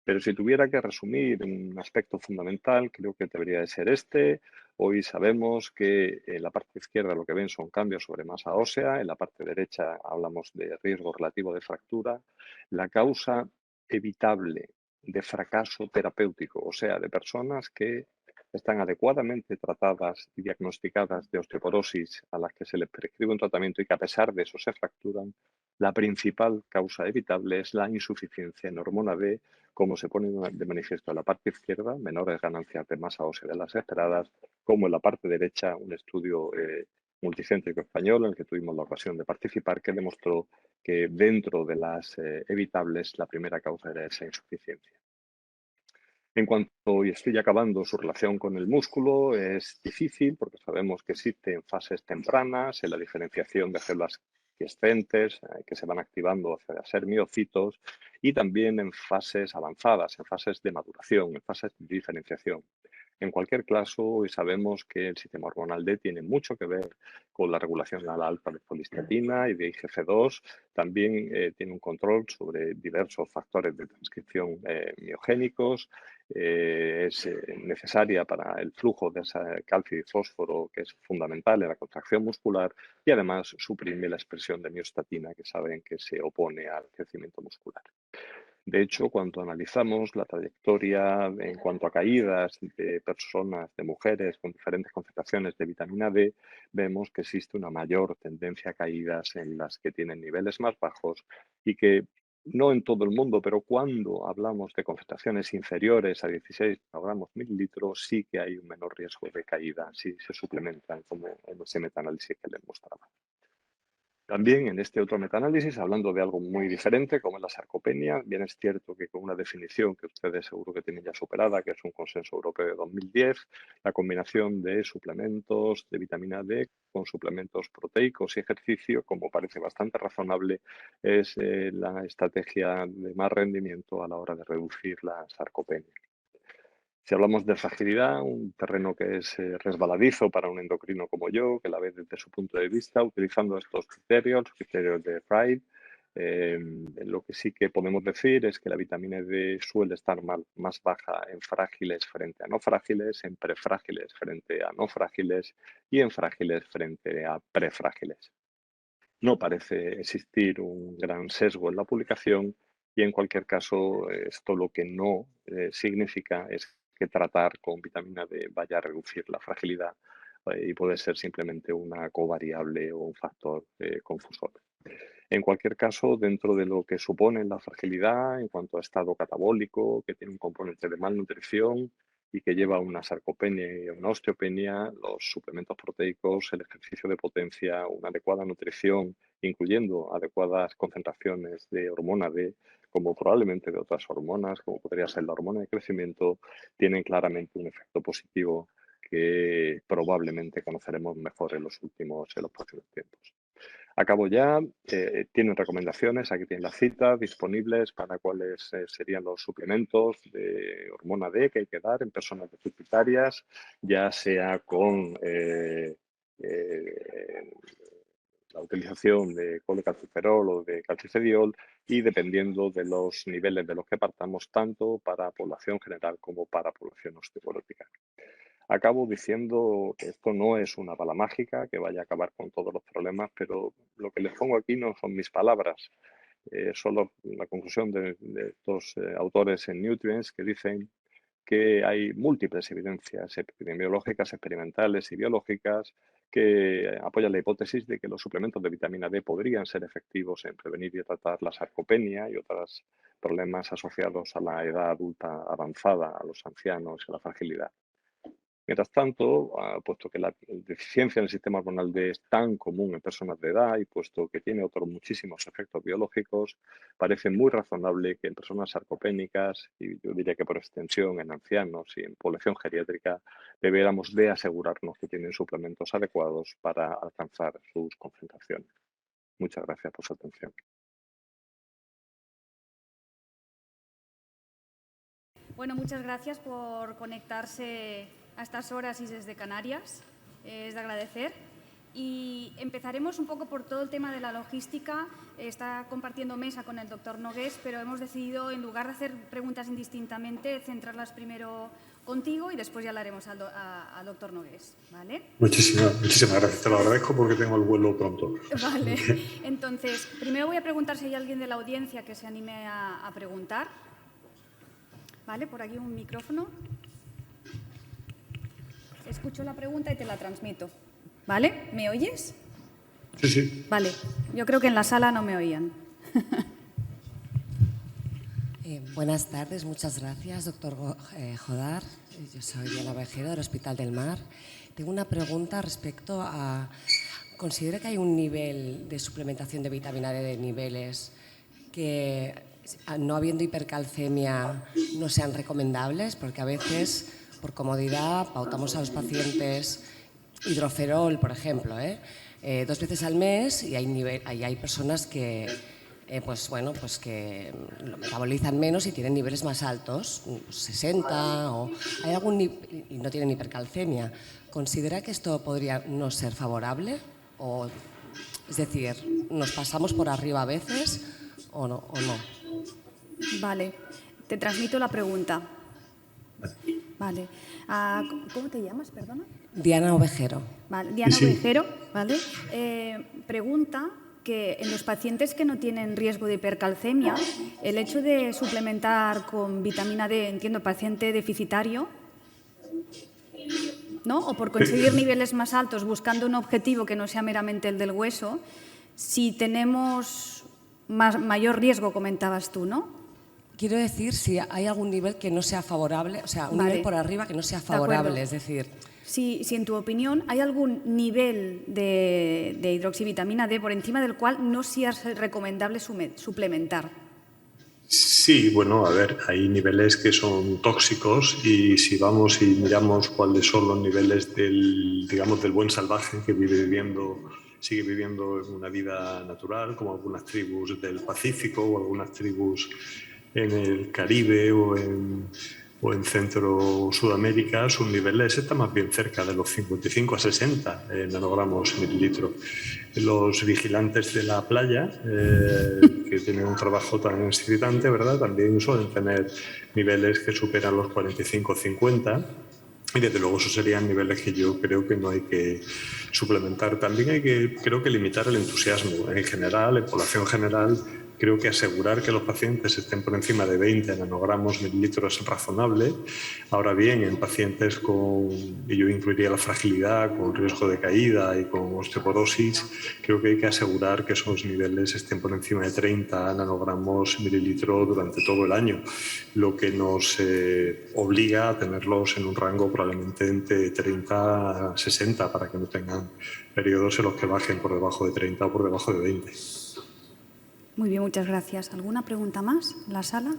Pero si tuviera que resumir un aspecto fundamental, creo que debería de ser este. Hoy sabemos que en la parte izquierda lo que ven son cambios sobre masa ósea, en la parte derecha hablamos de riesgo relativo de fractura. La causa evitable de fracaso terapéutico, o sea, de personas que están adecuadamente tratadas y diagnosticadas de osteoporosis a las que se les prescribe un tratamiento y que a pesar de eso se fracturan, la principal causa evitable es la insuficiencia en hormona D, como se pone de manifiesto en la parte izquierda, menores ganancias de masa ósea de las esperadas, como en la parte derecha un estudio multicéntrico español en el que tuvimos la ocasión de participar que demostró que dentro de las evitables la primera causa era esa insuficiencia. En cuanto, y estoy acabando, su relación con el músculo es difícil porque sabemos que existe en fases tempranas, en la diferenciación de células quiescentes que se van activando hacia ser miocitos y también en fases avanzadas, en fases de maduración, en fases de diferenciación. En cualquier caso, sabemos que el sistema hormonal D tiene mucho que ver con la regulación a la alta de folistatina y de IGF-2. También tiene un control sobre diversos factores de transcripción miogénicos. Es necesaria para el flujo de ese calcio y fósforo, que es fundamental en la contracción muscular, y además suprime la expresión de miostatina, que saben que se opone al crecimiento muscular. De hecho, cuando analizamos la trayectoria en cuanto a caídas de personas, de mujeres con diferentes concentraciones de vitamina D, vemos que existe una mayor tendencia a caídas en las que tienen niveles más bajos y que no en todo el mundo, pero cuando hablamos de concentraciones inferiores a 16 gramos mililitros, sí que hay un menor riesgo de caída si se suplementan, como en ese metaanálisis que les mostraba. También en este otro metaanálisis, hablando de algo muy diferente, como es la sarcopenia, bien es cierto que con una definición que ustedes seguro que tienen ya superada, que es un consenso europeo de 2010, la combinación de suplementos de vitamina D con suplementos proteicos y ejercicio, como parece bastante razonable, es la estrategia de más rendimiento a la hora de reducir la sarcopenia. Si hablamos de fragilidad, un terreno que es resbaladizo para un endocrino como yo, que la ve desde su punto de vista, utilizando estos criterios de Wright, lo que sí que podemos decir es que la vitamina D suele estar más baja en frágiles frente a no frágiles, en prefrágiles frente a no frágiles y en frágiles frente a prefrágiles. No parece existir un gran sesgo en la publicación y en cualquier caso esto lo que no significa es que tratar con vitamina D vaya a reducir la fragilidad y puede ser simplemente una covariable o un factor confusor. En cualquier caso, dentro de lo que supone la fragilidad en cuanto a estado catabólico, que tiene un componente de malnutrición y que lleva a una sarcopenia y una osteopenia, los suplementos proteicos, el ejercicio de potencia, una adecuada nutrición, incluyendo adecuadas concentraciones de hormona D, como probablemente de otras hormonas, como podría ser la hormona de crecimiento, tienen claramente un efecto positivo que probablemente conoceremos mejor en los próximos tiempos. Acabo ya, tienen recomendaciones, aquí tienen las citas disponibles para cuáles serían los suplementos de hormona D que hay que dar en personas deficitarias, ya sea con la utilización de colecalciferol o de calcifediol y dependiendo de los niveles de los que partamos, tanto para población general como para población osteoporótica. Acabo diciendo que esto no es una bala mágica que vaya a acabar con todos los problemas, pero lo que les pongo aquí no son mis palabras, solo la conclusión de estos autores en Nutrients que dicen que hay múltiples evidencias epidemiológicas, experimentales y biológicas que apoyan la hipótesis de que los suplementos de vitamina D podrían ser efectivos en prevenir y tratar la sarcopenia y otros problemas asociados a la edad adulta avanzada, a los ancianos y a la fragilidad. Mientras tanto, puesto que la deficiencia en el sistema hormonal D es tan común en personas de edad y puesto que tiene otros muchísimos efectos biológicos, parece muy razonable que en personas sarcopénicas, y yo diría que por extensión en ancianos y en población geriátrica, debiéramos de asegurarnos que tienen suplementos adecuados para alcanzar sus concentraciones. Muchas gracias por su atención. Bueno, muchas gracias por conectarse a estas horas y desde Canarias. Es de agradecer. Y empezaremos un poco por todo el tema de la logística. Está compartiendo mesa con el doctor Nogués, pero hemos decidido, en lugar de hacer preguntas indistintamente, centrarlas primero contigo y después ya le haremos al doctor Nogués, ¿vale? Muchísimas gracias. Te lo agradezco porque tengo el vuelo pronto. Vale. Entonces, primero voy a preguntar si hay alguien de la audiencia que se anime a preguntar. Vale, por aquí un micrófono. Escucho la pregunta y te la transmito. ¿Vale? ¿Me oyes? Sí, sí. Vale. Yo creo que en la sala no me oían. Buenas tardes, muchas gracias, doctor Jodar. Yo soy Diana Vejero del Hospital del Mar. Tengo una pregunta respecto a... ¿Considera que hay un nivel de suplementación de vitamina D de niveles que, no habiendo hipercalcemia, no sean recomendables? Porque a veces, por comodidad, pautamos a los pacientes hidroferol, por ejemplo, 2 veces al mes y hay personas que pues bueno, pues que lo metabolizan menos y tienen niveles más altos, 60 o hay y no tienen hipercalcemia. ¿Considera que esto podría no ser favorable? O, es decir, ¿nos pasamos por arriba a veces o no? Vale, te transmito la pregunta. Vale. ¿Cómo te llamas, perdona? Diana Ovejero. Vale. Diana Sí. Ovejero, ¿vale? Pregunta que en los pacientes que no tienen riesgo de hipercalcemia, el hecho de suplementar con vitamina D, entiendo, paciente deficitario, ¿no? O por conseguir niveles más altos buscando un objetivo que no sea meramente el del hueso, si tenemos mayor riesgo, comentabas tú, ¿no? Quiero decir si hay algún nivel que no sea favorable, o sea, un Vale. nivel por arriba que no sea De acuerdo. favorable, es decir... Si en tu opinión hay algún nivel de hidroxivitamina D por encima del cual no sea recomendable suplementar. Sí, bueno, a ver, hay niveles que son tóxicos y si vamos y miramos cuáles son los niveles del buen salvaje que sigue viviendo una vida natural, como algunas tribus del Pacífico o algunas tribus en el Caribe o en Centro Sudamérica, sus niveles están más bien cerca de los 55 a 60 nanogramos mililitro. Los vigilantes de la playa, que tienen un trabajo tan excitante, ¿verdad?, también suelen tener niveles que superan los 45 o 50. Y desde luego esos serían niveles que yo creo que no hay que suplementar. También creo que limitar el entusiasmo. En general, en población general, creo que asegurar que los pacientes estén por encima de 20 nanogramos mililitros es razonable. Ahora bien, en pacientes y yo incluiría la fragilidad, con riesgo de caída y con osteoporosis, creo que hay que asegurar que esos niveles estén por encima de 30 nanogramos mililitro durante todo el año, lo que nos obliga a tenerlos en un rango probablemente entre 30 a 60 para que no tengan periodos en los que bajen por debajo de 30 o por debajo de 20. Muy bien, muchas gracias. ¿Alguna pregunta más en la sala?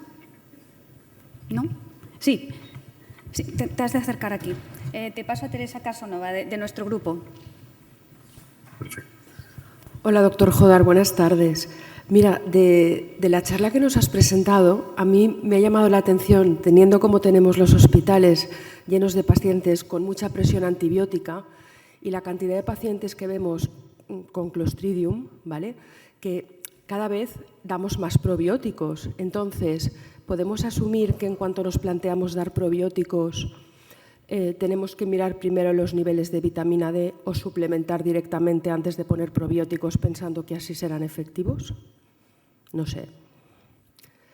¿No? Sí, te has de acercar aquí. Te paso a Teresa Casanova, de nuestro grupo. Perfecto. Hola, doctor Jodar, buenas tardes. Mira, de la charla que nos has presentado, a mí me ha llamado la atención, teniendo como tenemos los hospitales llenos de pacientes con mucha presión antibiótica y la cantidad de pacientes que vemos con Clostridium, ¿vale?, que cada vez damos más probióticos. Entonces, ¿podemos asumir que en cuanto nos planteamos dar probióticos tenemos que mirar primero los niveles de vitamina D o suplementar directamente antes de poner probióticos pensando que así serán efectivos? No sé.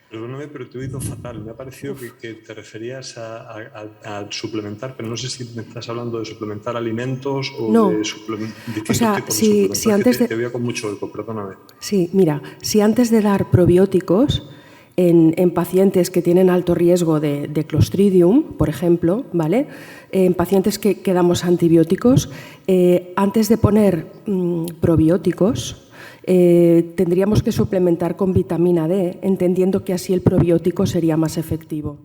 Perdóname, pero te he oído fatal. Me ha parecido que te referías a suplementar, pero no sé si me estás hablando de suplementar alimentos o no. de distintos tipos de suplementos. Si antes te oía con mucho eco, perdóname. Sí, mira, si antes de dar probióticos en pacientes que tienen alto riesgo de Clostridium, por ejemplo, ¿vale?, en pacientes que damos antibióticos, antes de poner probióticos, tendríamos que suplementar con vitamina D, entendiendo que así el probiótico sería más efectivo.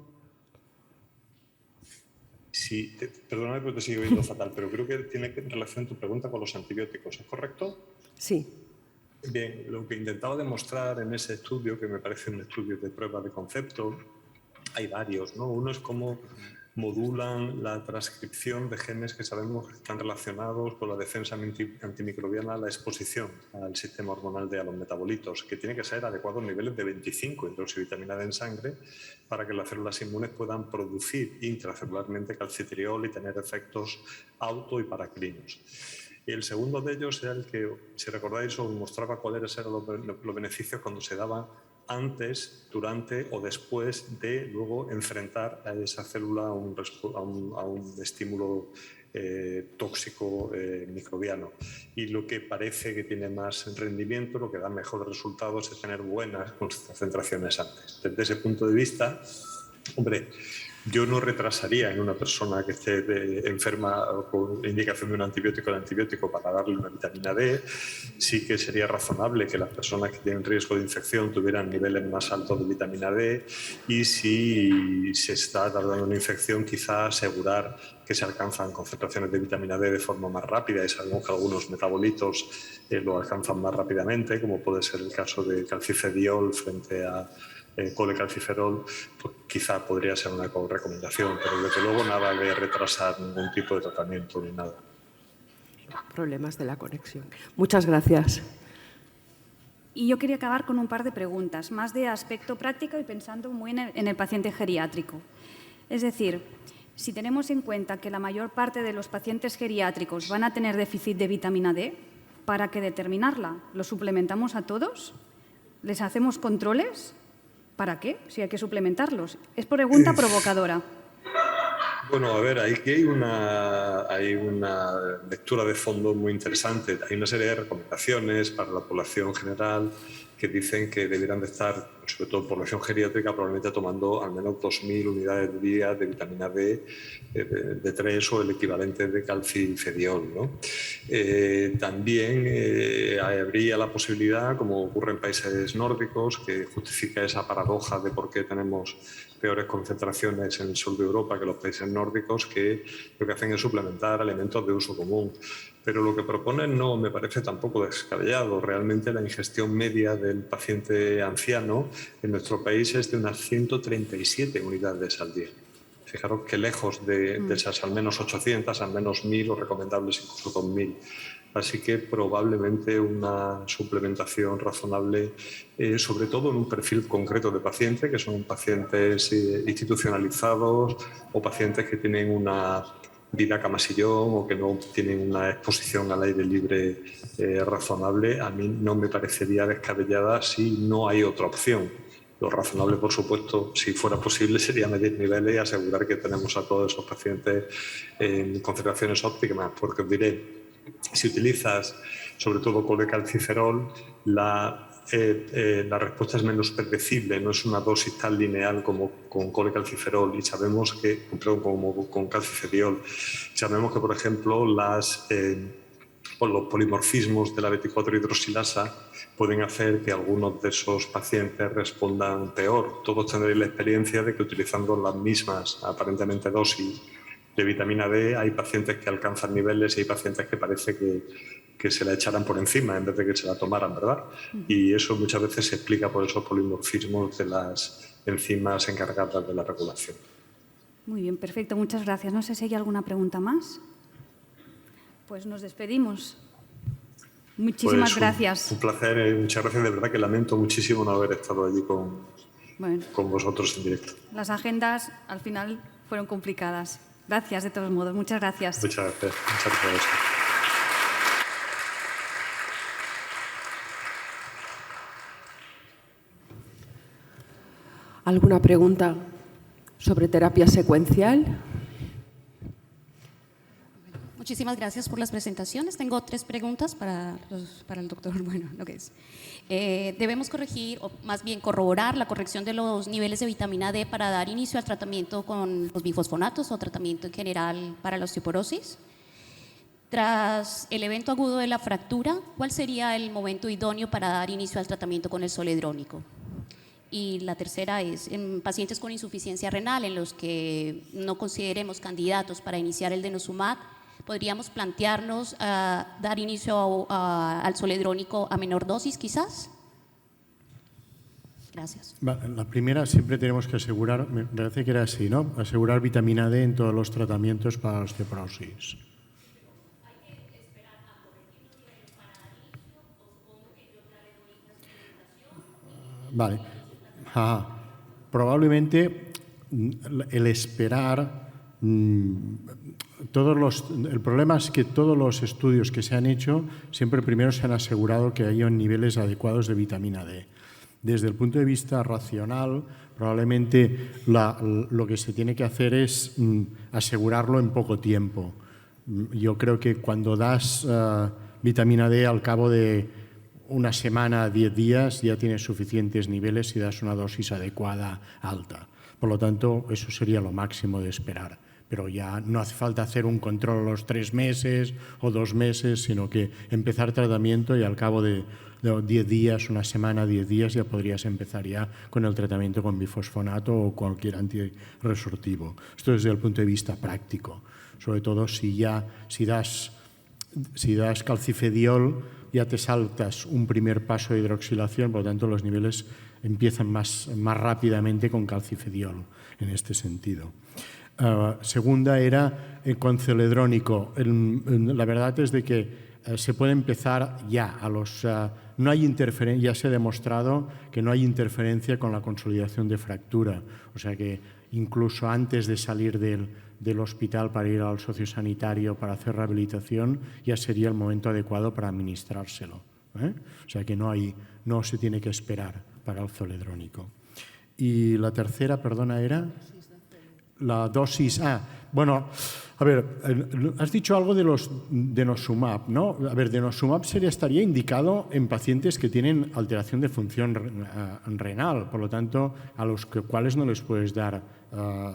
Sí, perdóname porque te sigo oyendo fatal, pero creo que tiene relación tu pregunta con los antibióticos, ¿es correcto? Sí. Bien, lo que intentaba demostrar en ese estudio, que me parece un estudio de prueba de concepto, hay varios, ¿no? Uno es cómo modulan la transcripción de genes que sabemos que están relacionados con la defensa antimicrobiana, la exposición al sistema hormonal de a los metabolitos, que tiene que ser adecuados niveles de 25 hidroxivitamina D en sangre para que las células inmunes puedan producir intracelularmente calcitriol y tener efectos auto y paracrinos. Y el segundo de ellos era el que, si recordáis, os mostraba cuáles eran los beneficios cuando se daban antes, durante o después de luego enfrentar a esa célula a un estímulo tóxico microbiano. Y lo que parece que tiene más rendimiento, lo que da mejores resultados es tener buenas concentraciones antes. Desde ese punto de vista, hombre, Yo no retrasaría en una persona que esté enferma o con indicación de un antibiótico el antibiótico para darle una vitamina D. Sí que sería razonable que las personas que tienen riesgo de infección tuvieran niveles más altos de vitamina D, y si se está tardando una infección, quizá asegurar que se alcanzan concentraciones de vitamina D de forma más rápida, y sabemos que algunos metabolitos lo alcanzan más rápidamente, como puede ser el caso de calcifediol frente a colecalciferol. Pues quizá podría ser una recomendación, pero desde luego nada de retrasar ningún tipo de tratamiento ni nada. Problemas de la conexión. Muchas gracias. Y yo quería acabar con un par de preguntas, más de aspecto práctico y pensando muy en el paciente geriátrico. Es decir, si tenemos en cuenta que la mayor parte de los pacientes geriátricos van a tener déficit de vitamina D, ¿para qué determinarla? ¿Lo suplementamos a todos? ¿Les hacemos controles? ¿Para qué? Si hay que suplementarlos. Es pregunta provocadora. Bueno, a ver, aquí hay una lectura de fondo muy interesante. Hay una serie de recomendaciones para la población general que dicen que debieran de estar, sobre todo población geriátrica, probablemente tomando al menos 2.000 unidades de día de vitamina D de 3 o el equivalente de calcifediol, ¿no? También habría la posibilidad, como ocurre en países nórdicos, que justifica esa paradoja de por qué tenemos peores concentraciones en el sur de Europa que los países nórdicos, que lo que hacen es suplementar alimentos de uso común. Pero lo que proponen no me parece tampoco descabellado. Realmente la ingestión media del paciente anciano en nuestro país es de unas 137 unidades al día. Fijaros que lejos de esas al menos 800, al menos 1.000 o recomendables incluso 2.000. Así que probablemente una suplementación razonable, sobre todo en un perfil concreto de paciente, que son pacientes institucionalizados o pacientes que tienen una vida camasillón o que no tienen una exposición al aire libre razonable. A mí no me parecería descabellada si no hay otra opción. Lo razonable, por supuesto, si fuera posible, sería medir niveles y asegurar que tenemos a todos esos pacientes en concentraciones óptimas, porque os diré, si utilizas sobre todo colecalciferol, la respuesta es menos predecible, no es una dosis tan lineal como con colecalciferol, y sabemos que, como con calcifediol, sabemos que, por ejemplo, los polimorfismos de la 24-hidroxilasa pueden hacer que algunos de esos pacientes respondan peor. Todos tendréis la experiencia de que utilizando las mismas, aparentemente, dosis de vitamina D, hay pacientes que alcanzan niveles y hay pacientes que parece que se la echaran por encima en vez de que se la tomaran, ¿verdad? Y eso muchas veces se explica por esos polimorfismos de las enzimas encargadas de la regulación. Muy bien, perfecto. Muchas gracias. No sé si hay alguna pregunta más. Pues nos despedimos. Muchísimas gracias. Un placer, muchas gracias. De verdad que lamento muchísimo no haber estado allí con vosotros en directo. Las agendas al final fueron complicadas. Gracias, de todos modos. Muchas gracias. Muchas gracias. Muchas gracias. ¿Alguna pregunta sobre terapia secuencial? Muchísimas gracias por las presentaciones. Tengo 3 preguntas para el doctor. Bueno, lo que es. Debemos corregir, o más bien corroborar la corrección de los niveles de vitamina D para dar inicio al tratamiento con los bifosfonatos o tratamiento en general para la osteoporosis. Tras el evento agudo de la fractura, ¿cuál sería el momento idóneo para dar inicio al tratamiento con el zoledrónico? Y la tercera es, en pacientes con insuficiencia renal, en los que no consideremos candidatos para iniciar el denosumab, ¿podríamos plantearnos dar inicio al zoledrónico a menor dosis, quizás? Gracias. La primera, siempre tenemos que asegurar, me parece que era así, ¿no? Asegurar vitamina D en todos los tratamientos para la osteoporosis. Vale. Probablemente el esperar, el problema es que todos los estudios que se han hecho siempre primero se han asegurado que hayan niveles adecuados de vitamina D. Desde el punto de vista racional, probablemente lo que se tiene que hacer es asegurarlo en poco tiempo. Yo creo que cuando das vitamina D al cabo de una semana, 10 días, ya tienes suficientes niveles y das una dosis adecuada alta. Por lo tanto, eso sería lo máximo de esperar. Pero ya no hace falta hacer un control a los 3 meses o 2 meses, sino que empezar tratamiento y al cabo de 10 días, una semana, 10 días, ya podrías empezar ya con el tratamiento con bifosfonato o cualquier antirresortivo. Esto desde el punto de vista práctico. Sobre todo si das calcifediol, ya te saltas un primer paso de hidroxilación, por lo tanto los niveles empiezan más rápidamente con calcifediol en este sentido. Segunda era con zoledrónico. La verdad es de que se puede empezar ya no hay interferencia, ya se ha demostrado que no hay interferencia con la consolidación de fractura, o sea que incluso antes de salir del hospital para ir al sociosanitario para hacer rehabilitación ya sería el momento adecuado para administrárselo, ¿eh? O sea que no se tiene que esperar para el zoledrónico. Y la tercera, perdona, era la dosis. Bueno, a ver, has dicho algo de los denosumab, ¿no? A ver, denosumab estaría indicado en pacientes que tienen alteración de función renal, por lo tanto, a los cuales no les puedes dar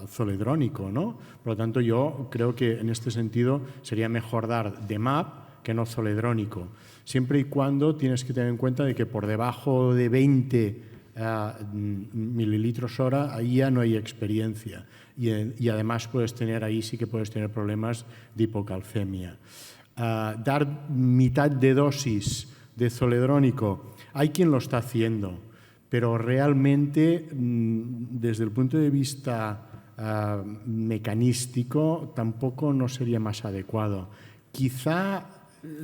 zoledrónico, ¿no? Por lo tanto, yo creo que en este sentido sería mejor dar DMAP que no zoledrónico, siempre y cuando tienes que tener en cuenta de que por debajo de 20 mililitros hora, ahí ya no hay experiencia. Y además sí que puedes tener problemas de hipocalcemia. Dar mitad de dosis de zoledrónico, hay quien lo está haciendo, pero realmente desde el punto de vista mecanístico tampoco no sería más adecuado. Quizá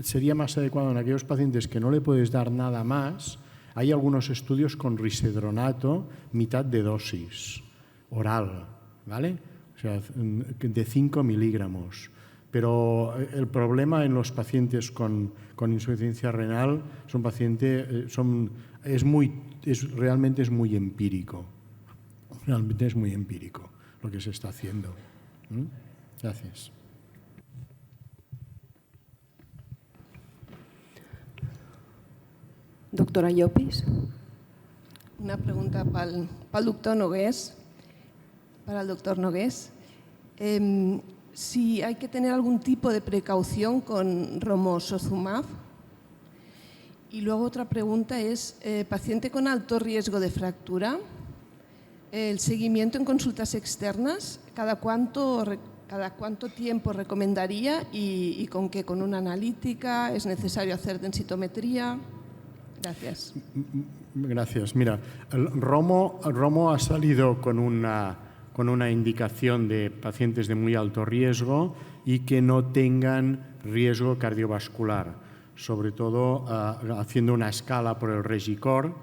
sería más adecuado en aquellos pacientes que no le puedes dar nada más. Hay algunos estudios con risedronato, mitad de dosis oral, ¿vale? O sea, de 5 miligramos. Pero el problema en los pacientes con insuficiencia renal realmente es muy empírico. Realmente es muy empírico lo que se está haciendo. Gracias. Doctora Llopis. Una pregunta para el doctor Nogués. Para el doctor Nogués. Si hay que tener algún tipo de precaución con romosozumab. Y luego otra pregunta es, paciente con alto riesgo de fractura, el seguimiento en consultas externas, ¿cada cuánto tiempo recomendaría y con qué? ¿Con una analítica? ¿Es necesario hacer densitometría? Gracias. Gracias. Mira, el Romo ha salido con una indicación de pacientes de muy alto riesgo y que no tengan riesgo cardiovascular, sobre todo haciendo una escala por el Regicor,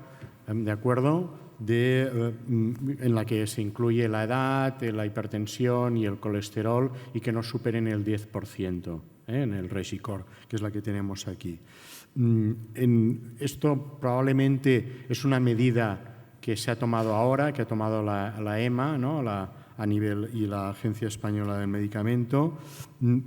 ¿de acuerdo? En la que se incluye la edad, la hipertensión y el colesterol y que no superen el 10% en el Regicor, que es la que tenemos aquí. Esto probablemente es una medida que se ha tomado ahora, que ha tomado la EMA, ¿no? A nivel y la Agencia Española del Medicamento,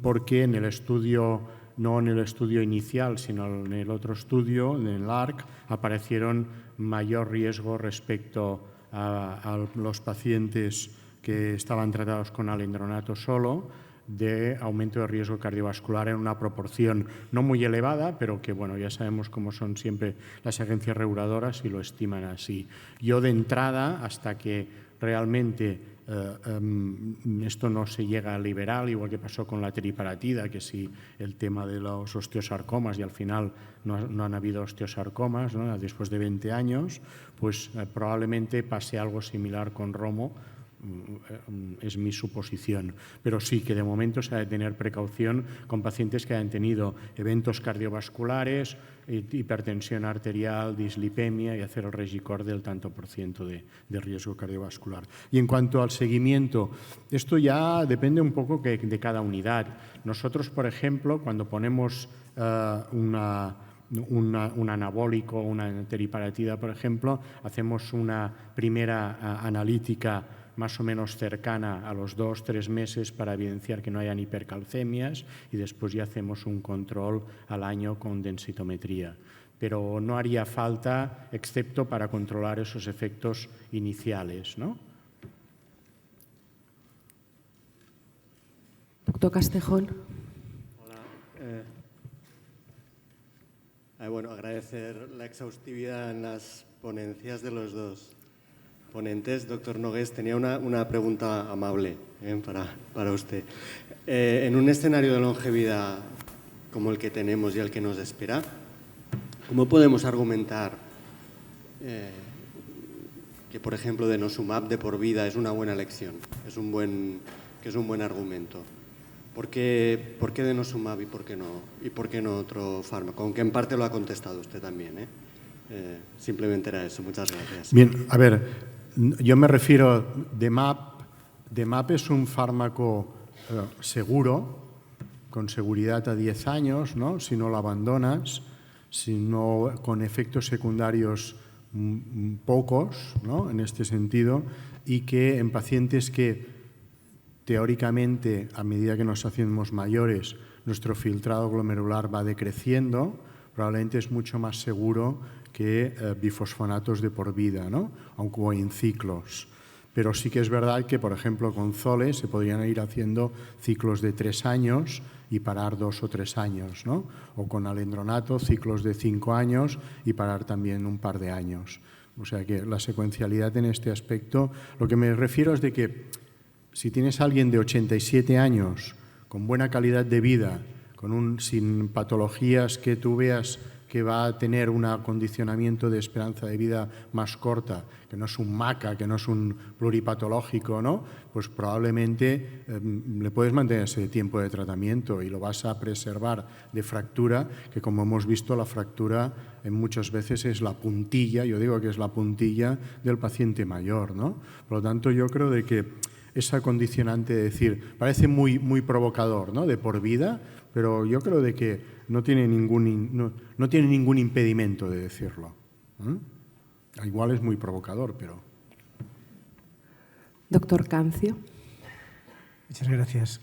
porque en el estudio, no en el estudio inicial, sino en el otro estudio, en el ARC, aparecieron mayor riesgo respecto a los pacientes que estaban tratados con alendronato solo, de aumento de riesgo cardiovascular en una proporción no muy elevada, pero que bueno, ya sabemos cómo son siempre las agencias reguladoras y lo estiman así. Yo de entrada, hasta que realmente esto no se llega a liberar, igual que pasó con la teriparatida, que si el tema de los osteosarcomas y al final no han habido osteosarcomas, ¿no? Después de 20 años, pues probablemente pase algo similar con Romo. Es mi suposición, pero sí que de momento se ha de tener precaución con pacientes que hayan tenido eventos cardiovasculares, hipertensión arterial, dislipemia y hacer el Regicor del tanto por ciento de riesgo cardiovascular. Y en cuanto al seguimiento, esto ya depende un poco de cada unidad. Nosotros, por ejemplo, cuando ponemos un anabólico, una teriparatida, por ejemplo, hacemos una primera analítica más o menos cercana a los 2-3 meses para evidenciar que no hayan hipercalcemias y después ya hacemos un control al año con densitometría. Pero no haría falta, excepto para controlar esos efectos iniciales, ¿no? Doctor Castejón. Bueno, agradecer la exhaustividad en las ponencias de los dos ponentes. Doctor Nogués, tenía una pregunta amable para usted. En un escenario de longevidad como el que tenemos y el que nos espera, ¿cómo podemos argumentar que, por ejemplo, denosumab de por vida es una buena elección, es un buen argumento? ¿Por qué denosumab y por qué no otro fármaco? Aunque en parte lo ha contestado usted también, ¿eh? Simplemente era eso. Muchas gracias. Bien, a ver, yo me refiero, DMAP es un fármaco seguro, con seguridad a 10 años, ¿no? Si no lo abandonas, con efectos secundarios pocos, ¿no? En este sentido, y que en pacientes que teóricamente, a medida que nos hacemos mayores, nuestro filtrado glomerular va decreciendo, probablemente es mucho más seguro que bifosfonatos de por vida, ¿no? Aunque en ciclos. Pero sí que es verdad que, por ejemplo, con Zole se podrían ir haciendo ciclos de 3 años y parar 2 o 3 años, ¿no? O con alendronato, ciclos de 5 años y parar también un par de años. O sea que la secuencialidad en este aspecto, lo que me refiero es de que si tienes a alguien de 87 años, con buena calidad de vida, sin patologías que tú veas que va a tener un acondicionamiento de esperanza de vida más corta, que no es un MACA, que no es un pluripatológico, ¿no? Pues probablemente le puedes mantener ese tiempo de tratamiento y lo vas a preservar de fractura, que como hemos visto la fractura muchas veces es la puntilla, yo digo que es la puntilla del paciente mayor, ¿no? Por lo tanto, yo creo de que esa condicionante de decir, parece muy provocador, ¿no? De por vida, pero yo creo de que no tiene ningún impedimento de decirlo. Igual es muy provocador, pero... Doctor Cancio. Muchas gracias.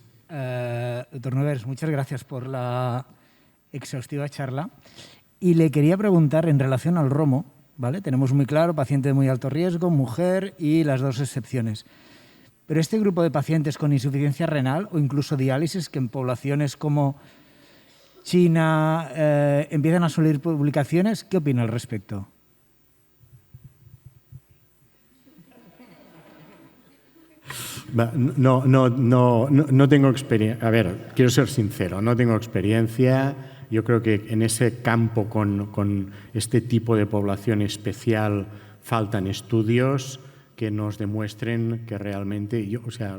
Doctor Nogués, muchas gracias por la exhaustiva charla. Y le quería preguntar en relación al romo, ¿vale? Tenemos muy claro paciente de muy alto riesgo, mujer y las dos excepciones. Pero este grupo de pacientes con insuficiencia renal o incluso diálisis, que en poblaciones como China empiezan a salir publicaciones, ¿qué opina al respecto? No tengo experiencia. A ver, quiero ser sincero, no tengo experiencia. Yo creo que en ese campo, con este tipo de población especial, faltan estudios que nos demuestren que realmente,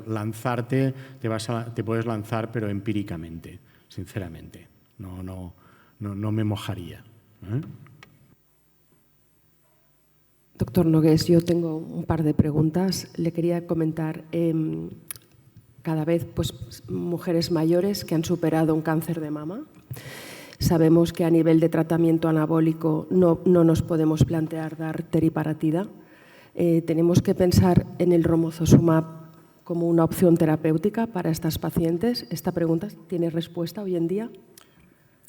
lanzarte, te puedes lanzar, pero empíricamente, sinceramente. No me mojaría. Doctor Nogués, yo tengo un par de preguntas. Le quería comentar, cada vez mujeres mayores que han superado un cáncer de mama. Sabemos que a nivel de tratamiento anabólico no nos podemos plantear dar teriparatida. Tenemos que pensar en el romosozumab como una opción terapéutica para estas pacientes. ¿Esta pregunta tiene respuesta hoy en día?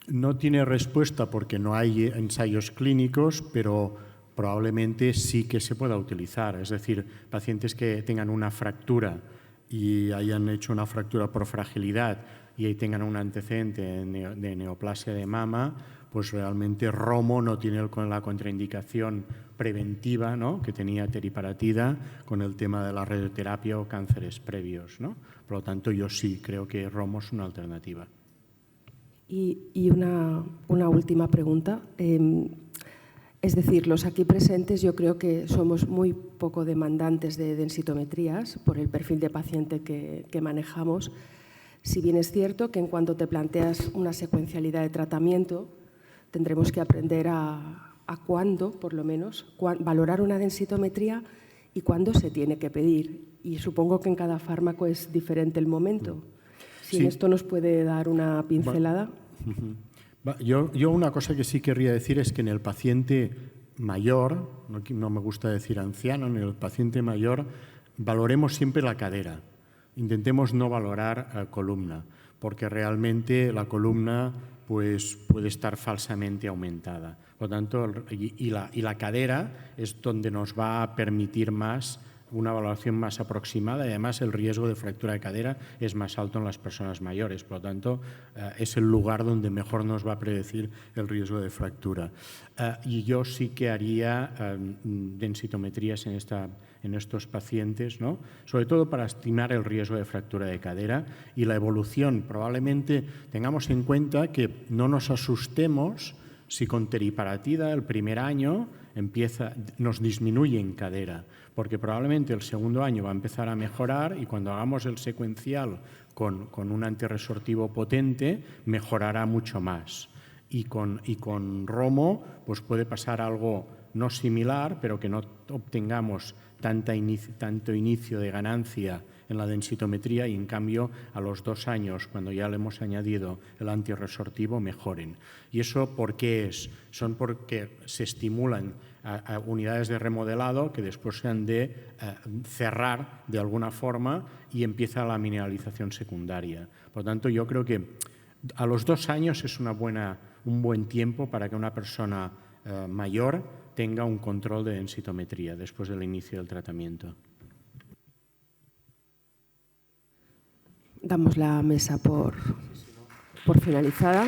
No tiene respuesta porque no hay ensayos clínicos, pero probablemente sí que se pueda utilizar. Es decir, pacientes que tengan una fractura y hayan hecho una fractura por fragilidad y ahí tengan un antecedente de neoplasia de mama, pues realmente romo no tiene la contraindicación preventiva, ¿no?, que tenía teriparatida con el tema de la radioterapia o cánceres previos, ¿no? Por lo tanto, yo sí creo que romo es una alternativa. Y una última pregunta. Es decir, los aquí presentes yo creo que somos muy poco demandantes de densitometrías por el perfil de paciente que manejamos. Si bien es cierto que en cuanto te planteas una secuencialidad de tratamiento, tendremos que aprender a cuándo, por lo menos, valorar una densitometría y cuándo se tiene que pedir. Y supongo que en cada fármaco es diferente el momento. Si en esto nos puede dar una pincelada. Yo una cosa que sí querría decir es que en el paciente mayor, no me gusta decir anciano, en el paciente mayor valoremos siempre la cadera. Intentemos no valorar columna, porque realmente la columna pues, puede estar falsamente aumentada. Por lo tanto, y la cadera es donde nos va a permitir más una valoración más aproximada y además el riesgo de fractura de cadera es más alto en las personas mayores. Por lo tanto, es el lugar donde mejor nos va a predecir el riesgo de fractura. Y yo sí que haría densitometrías en estos pacientes, ¿no? Sobre todo para estimar el riesgo de fractura de cadera y la evolución. Probablemente tengamos en cuenta que no nos asustemos si con teriparatida el primer año nos disminuye en cadera, porque probablemente el segundo año va a empezar a mejorar y cuando hagamos el secuencial con un antirresortivo potente mejorará mucho más. Y con Romo pues puede pasar algo no similar, pero que no obtengamos tanto inicio de ganancia en la densitometría y en cambio a los 2 años, cuando ya le hemos añadido el antirresortivo, mejoren. ¿Y eso por qué es? Son porque se estimulan a unidades de remodelado que después se han de cerrar de alguna forma y empieza la mineralización secundaria. Por lo tanto, yo creo que a los 2 años es un buen tiempo para que una persona mayor tenga un control de densitometría después del inicio del tratamiento. Damos la mesa por finalizada.